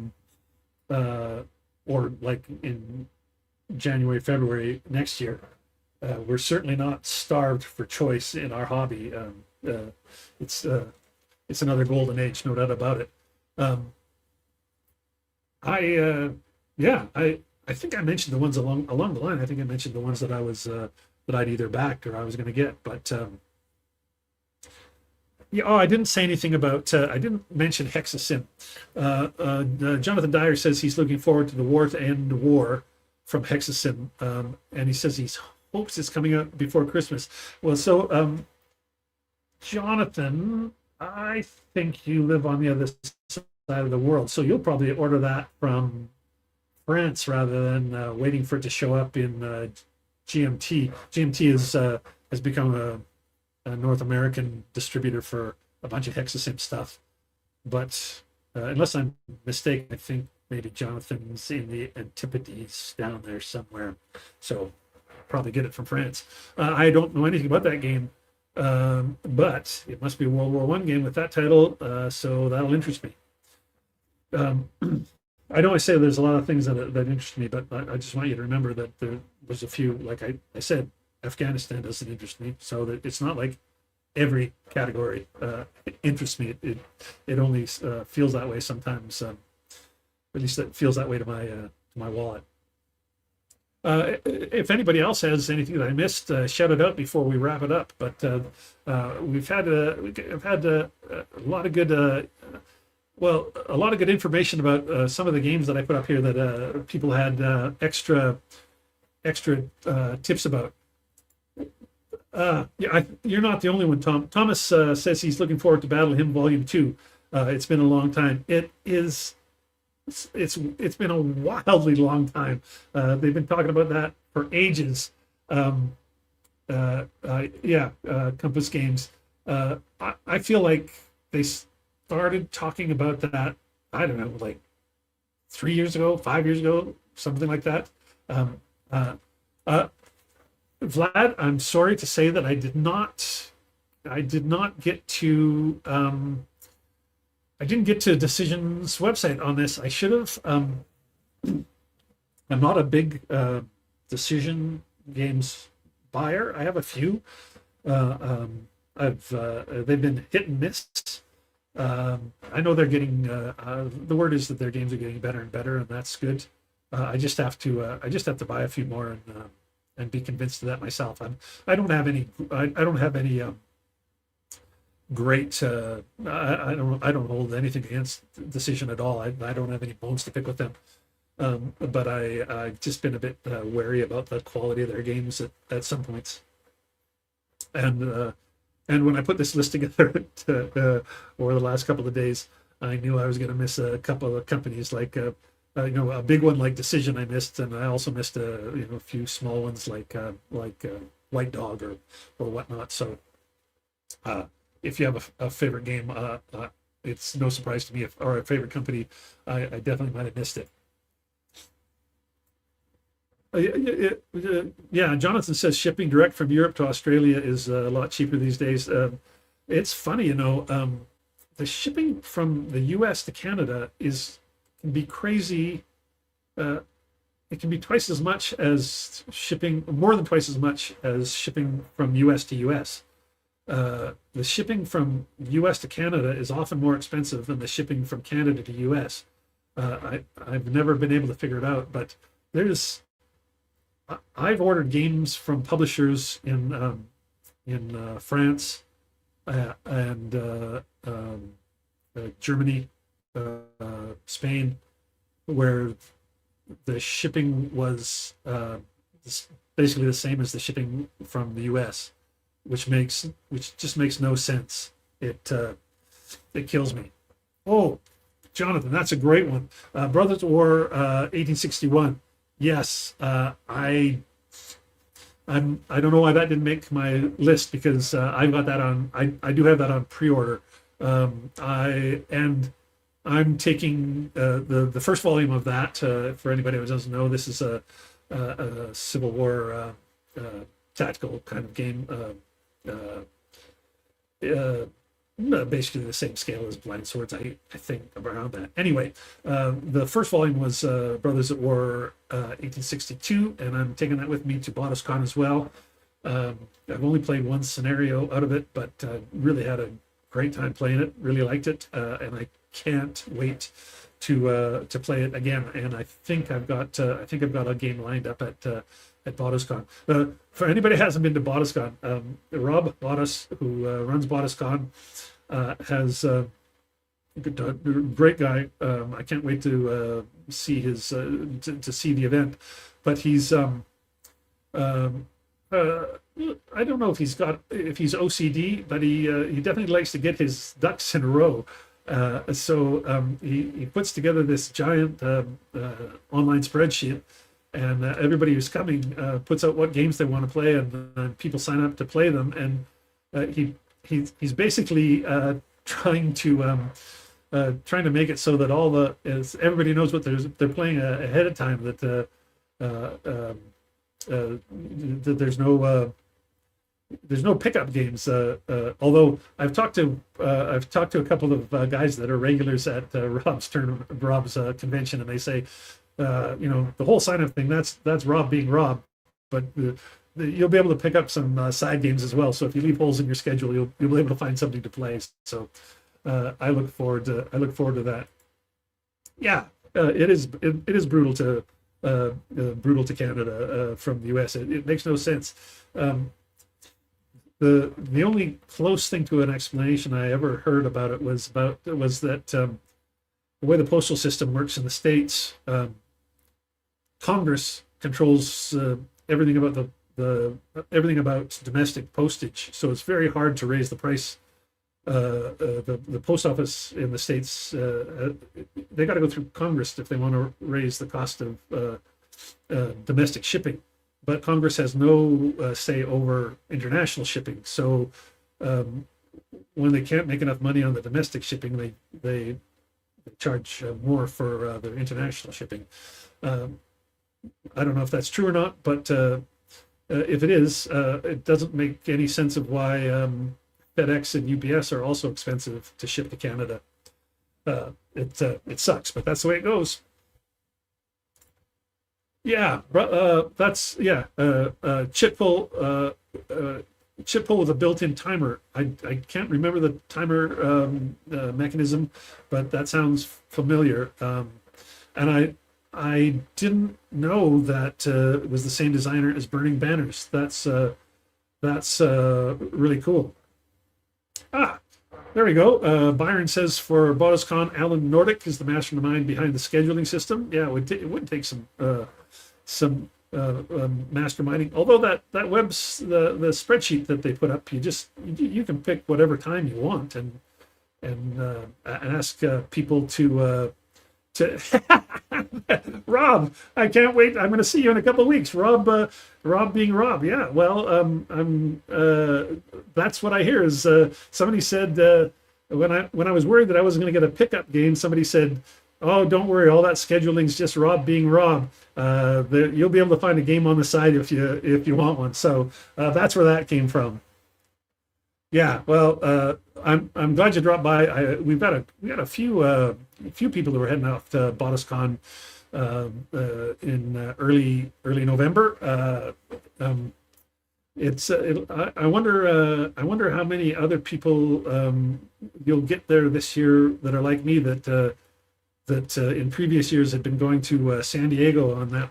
like in January, February next year. We're certainly not starved for choice in our hobby. It's another golden age, no doubt about it. I think I mentioned the ones along the line. I think I mentioned the ones that I'd either backed or I was going to get, but yeah. Oh, I didn't say anything about. I didn't mention Hexasim. Jonathan Dyer says he's looking forward to the War to End War from Hexasim, and he says he hopes it's coming out before Christmas. Well, so Jonathan, I think you live on the other side of the world, so you'll probably order that from France rather than waiting for it to show up in GMT. GMT has become a North American distributor for a bunch of Hexasim stuff, but unless I'm mistaken, I think maybe Jonathan's in the Antipodes down there somewhere, so probably get it from France. I don't know anything about that game, but it must be a World War I game with that title, so that'll interest me. I know I say there's a lot of things that interest me, but I just want you to remember that there's a few, like I said, Afghanistan doesn't interest me, so that it's not like every category interests me. It only feels that way sometimes. At least it feels that way to my wallet. If anybody else has anything that I missed, shout it out before we wrap it up. But I've had a lot of good, a lot of good information about some of the games that I put up here that people had extra tips about. You're not the only one, Tom. Thomas says he's looking forward to Battle Hymn Volume 2. It's been a long time. It's been a wildly long time. They've been talking about that for ages. Compass Games. I feel like they started talking about that, I don't know, like 3 years ago, 5 years ago, something like that. Um, uh, uh, Vlad, I'm sorry to say that I did not get to I didn't get to Decision's website on this. I should have. I'm not a big Decision games buyer. I have a few. I've they've been hit and miss. I know they're getting. The word is that their games are getting better and better, and that's good. I just have to buy a few more and be convinced of that myself. I don't have any. I don't have any. Great. I don't hold anything against Decision at all. I don't have any bones to pick with them. But I've just been a bit wary about the quality of their games at some points. And when I put this list together over the last couple of days, I knew I was going to miss a couple of companies like a big one like Decision I missed, and I also missed a few small ones like White Dog or whatnot. So. If you have a favorite game, it's no surprise to me or a favorite company, I definitely might have missed it. Yeah, Jonathan says shipping direct from Europe to Australia is a lot cheaper these days. It's funny, the shipping from the US to Canada can be crazy. It can be twice as much as shipping, more than twice as much as shipping from US to US. The shipping from US to Canada is often more expensive than the shipping from Canada to US. I've never been able to figure it out, but I've ordered games from publishers in France and Germany, Spain, where the shipping was basically the same as the shipping from the US, which just makes no sense. It kills me. Oh, Jonathan, that's a great one. Brothers of War 1861. Yes, I don't know why that didn't make my list because I've got that on. I do have that on pre-order. I'm taking the first volume of that. For anybody who doesn't know, this is a Civil War tactical kind of game. Basically the same scale as Blind Swords, I think, around that. Anyway, the first volume was Brothers at War 1862, and I'm taking that with me to BottisCon as well. I've only played one scenario out of it, but really had a great time playing it. Really liked it, and I can't wait to play it again. And I think I've got a game lined up at BottisCon. For anybody who hasn't been to BottisCon, Rob Bottis, who runs BottisCon, has a great guy. I can't wait to see to see the event. But he's I don't know if he's OCD, but he definitely likes to get his ducks in a row. So he puts together this giant online spreadsheet, and everybody who's coming puts out what games they want to play, and people sign up to play them. And he's basically trying to make it so that everybody knows what they're playing ahead of time. That there's no pickup games. Although I've talked to a couple of guys that are regulars at Rob's convention, and they say, the whole sign-up thing, that's Rob being Rob, but you'll be able to pick up some side games as well. So if you leave holes in your schedule, you'll be able to find something to play. So I look forward to that. Yeah, it is brutal brutal to Canada from the U.S. It makes no sense. Um, the only close thing to an explanation I ever heard about it was that the way the postal system works in the States, Congress controls everything about the everything about domestic postage. So it's very hard to raise the price. The post office in the States, they got to go through Congress if they want to raise the cost of domestic shipping. But Congress has no say over international shipping. So when they can't make enough money on the domestic shipping, they charge more for their international shipping. I don't know if that's true or not, but if it is, it doesn't make any sense of why FedEx and UPS are also expensive to ship to Canada. It sucks, but that's the way it goes. Yeah, that's yeah. Chip pull, chip pull with a built-in timer. I can't remember the timer mechanism, but that sounds familiar. And I didn't know that it was the same designer as Burning Banners. That's really cool. Ah, there we go. Byron says for BotusCon, Alan Nordic is the mastermind behind the scheduling system. Yeah, it would take some masterminding. Although that web's the spreadsheet that they put up, you can pick whatever time you want and ask people to Rob, I can't wait. I'm going to see you in a couple of weeks. Rob being Rob. Yeah. Well, that's what I hear is somebody said when I was worried that I wasn't going to get a pickup game, somebody said, "Oh, don't worry. All that scheduling's just Rob being Rob. You'll be able to find a game on the side if you want one." So that's where that came from. Yeah, well, I'm glad you dropped by. We got a few people who were heading out to BotusCon in early November. I wonder how many other people you'll get there this year that are like me that in previous years had been going to San Diego on that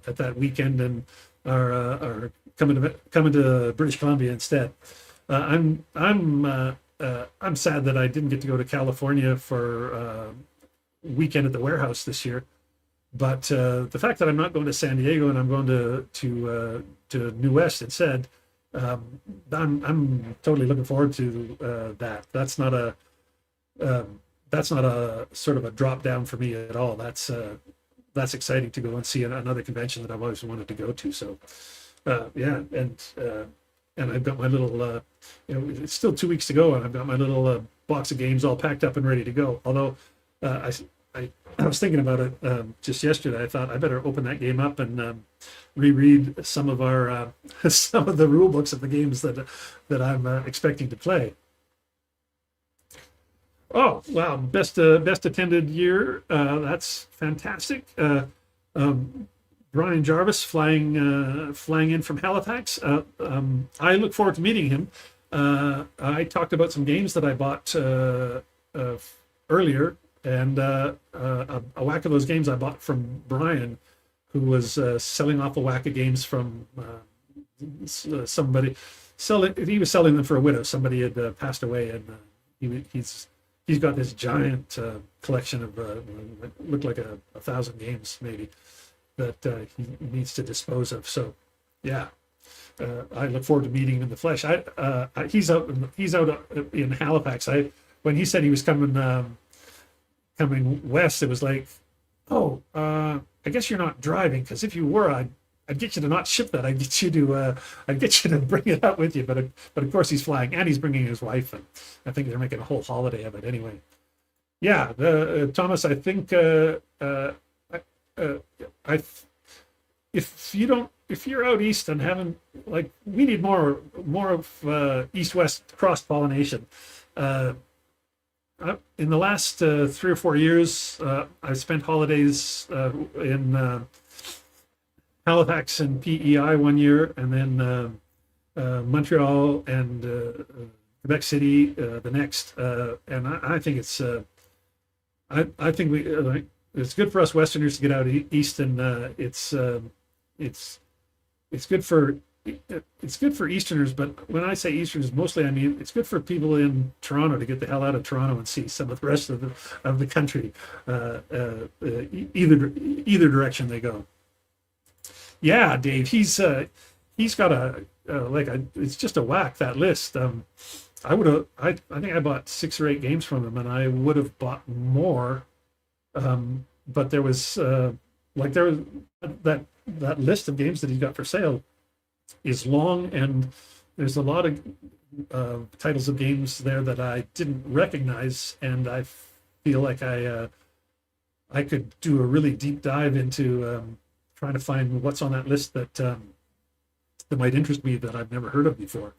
at that weekend and are coming to British Columbia instead. I'm sad that I didn't get to go to California for weekend at the warehouse this year. But the fact that I'm not going to San Diego and I'm going to New West instead, I'm totally looking forward to that. That's not a sort of a drop down for me at all. That's exciting to go and see another convention that I've always wanted to go to. So yeah, and I've got my little, it's still 2 weeks to go, and I've got my little box of games all packed up and ready to go. Although I was thinking about it just yesterday. I thought I better open that game up and reread some of our some of the rule books of the games that I'm expecting to play. Oh wow, best attended year. That's fantastic. Brian Jarvis flying in from Halifax. I look forward to meeting him. I talked about some games that I bought earlier, and a whack of those games I bought from Brian, who was selling off a whack of games from somebody. He was selling them for a widow. Somebody had passed away, and he's got this giant collection of looked like a 1,000 games maybe that he needs to dispose of. So, yeah, I look forward to meeting him in the flesh. He's out in Halifax. When he said he was coming west, it was like, oh, I guess you're not driving, because if you were, I'd get you to not ship that. I'd get you to bring it out with you. But of course he's flying, and he's bringing his wife, and I think they're making a whole holiday of it anyway. Yeah, Thomas, I think. If you're out east and haven't, like, we need more of east-west cross-pollination. In the last 3 or 4 years, I've spent holidays in Halifax and PEI one year, and then Montreal and Quebec City the next. And I think it's I think it's good for us Westerners to get out east, and it's it's good for it's good for Easterners. But when I say Easterners, mostly I mean it's good for people in Toronto to get the hell out of Toronto and see some of the rest of the country, either direction they go. Yeah, Dave, he's got it's just a whack that list. I think I bought 6 or 8 games from him, and I would have bought more. But there was that list of games that he's got for sale is long, and there's a lot of titles of games there that I didn't recognize, and I feel like I could do a really deep dive into trying to find what's on that list that might interest me that I've never heard of before,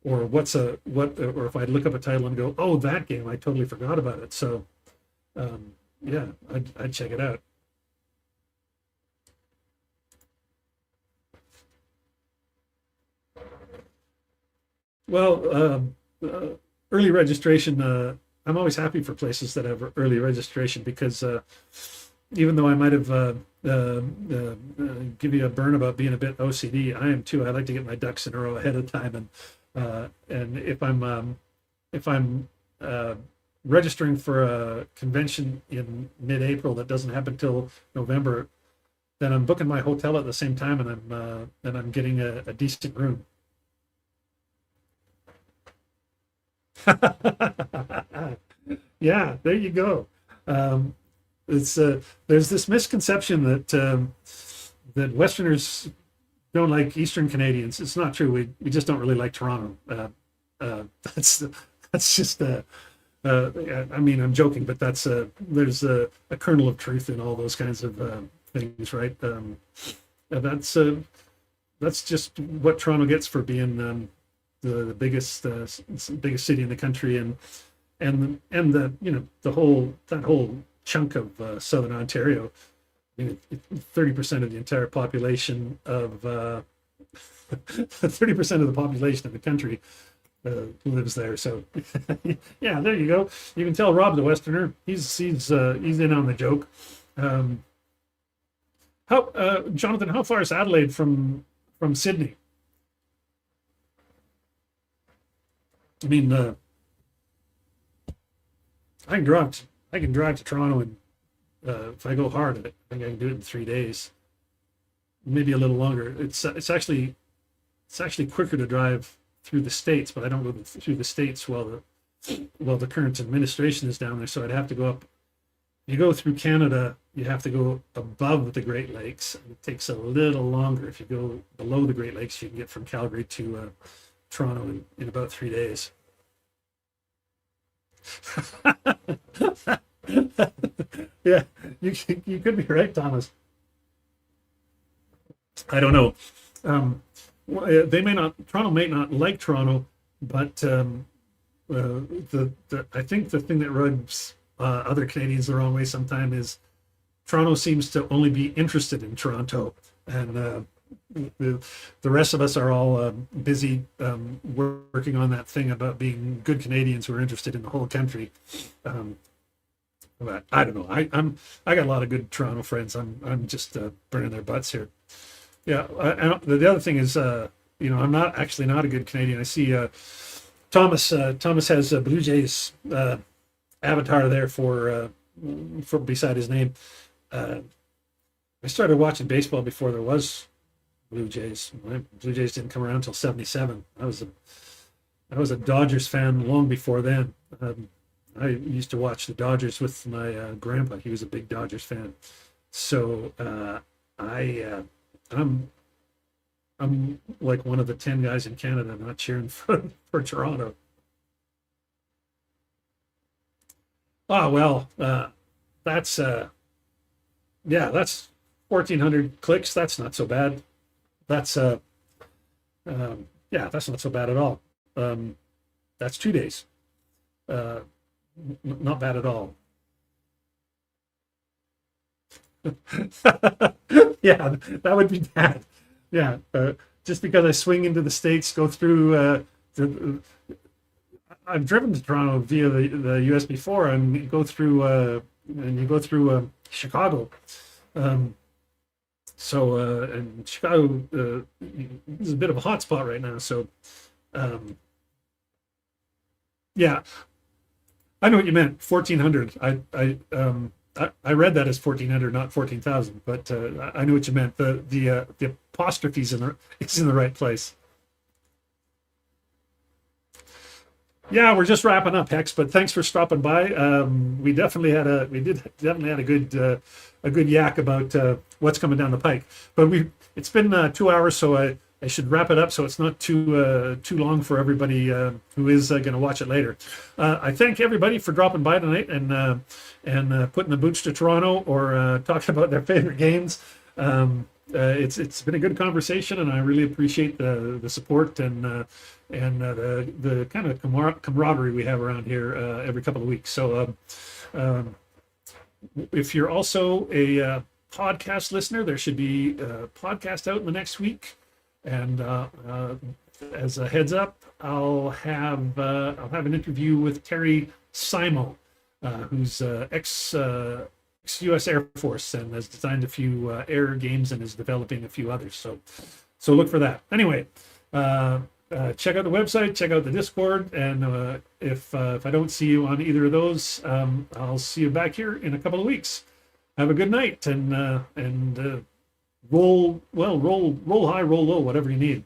or or if I look up a title and go, oh, that game, I totally forgot about it. So yeah, I'd check it out. Well, early registration. I'm always happy for places that have early registration because even though I might have give you a burn about being a bit OCD, I am too. I like to get my ducks in a row ahead of time, and if I'm registering for a convention in mid-April that doesn't happen till November, then I'm booking my hotel at the same time, and I'm getting a decent room. Yeah, there you go. Um, it's There's this misconception that Westerners don't like Eastern Canadians. It's not true. We just don't really like Toronto. That's just I mean, I'm joking, but there's a kernel of truth in all those kinds of things, right? And that's just what Toronto gets for being the biggest city in the country, and the the whole chunk of southern Ontario. I mean, 30% of the entire population of 30% of the population of the country lives there. So yeah, there you go. You can tell Rob the Westerner. He's in on the joke. Um, how Jonathan? How far is Adelaide from Sydney? I mean, I can drive to Toronto, and if I go hard at it, I think I can do it in 3 days, maybe a little longer. It's actually quicker to drive through the states, but I don't go through the states while the current administration is down there. So I'd have to go up. You go through Canada, you have to go above the Great Lakes. It takes a little longer. If you go below the Great Lakes, you can get from Calgary to Toronto in about 3 days. Yeah, you could be right, Thomas. I don't know. They may not. Toronto may not like Toronto, but I think the thing that rubs other Canadians the wrong way sometimes is Toronto seems to only be interested in Toronto, and the rest of us are all busy working on that thing about being good Canadians who are interested in the whole country. Um, but I don't know. I got a lot of good Toronto friends. I'm just burning their butts here. Yeah, and the other thing is, I'm not a good Canadian. I see Thomas has a Blue Jays avatar there for beside his name. Uh, I started watching baseball before there was Blue Jays. Blue Jays didn't come around until '77. I was a Dodgers fan long before then. I used to watch the Dodgers with my grandpa. He was a big Dodgers fan. So I'm I'm like one of the 10 guys in Canada not cheering for Toronto. Oh well, that's yeah, that's 1,400 clicks. That's not so bad. That's yeah, that's not so bad at all. Um, that's 2 days. Uh, Not bad at all. Yeah, that would be bad. Yeah, just because I swing into the states, go through. I've driven to Toronto via the US before, and you go through Chicago. Um, and Chicago is a bit of a hot spot right now. So um, yeah, I know what you meant. 1400. I read that as 1400, not 14,000. But I know what you meant. The apostrophe's it's in the right place. Yeah, we're just wrapping up, Hex. But thanks for stopping by. We did definitely had a good yak about what's coming down the pike. But it's been 2 hours, so I should wrap it up so it's not too long for everybody who is going to watch it later. I thank everybody for dropping by tonight and putting the boots to Toronto or talking about their favorite games. It's been a good conversation, and I really appreciate the support and the kind of camaraderie we have around here every couple of weeks. So if you're also a podcast listener, there should be a podcast out in the next week. And as a heads up, I'll have an interview with Terry Simo, who's ex-U.S. Air Force and has designed a few air games and is developing a few others. So look for that. Anyway, check out the website, check out the Discord, and if I don't see you on either of those, I'll see you back here in a couple of weeks. Have a good night and roll high, roll low, whatever you need.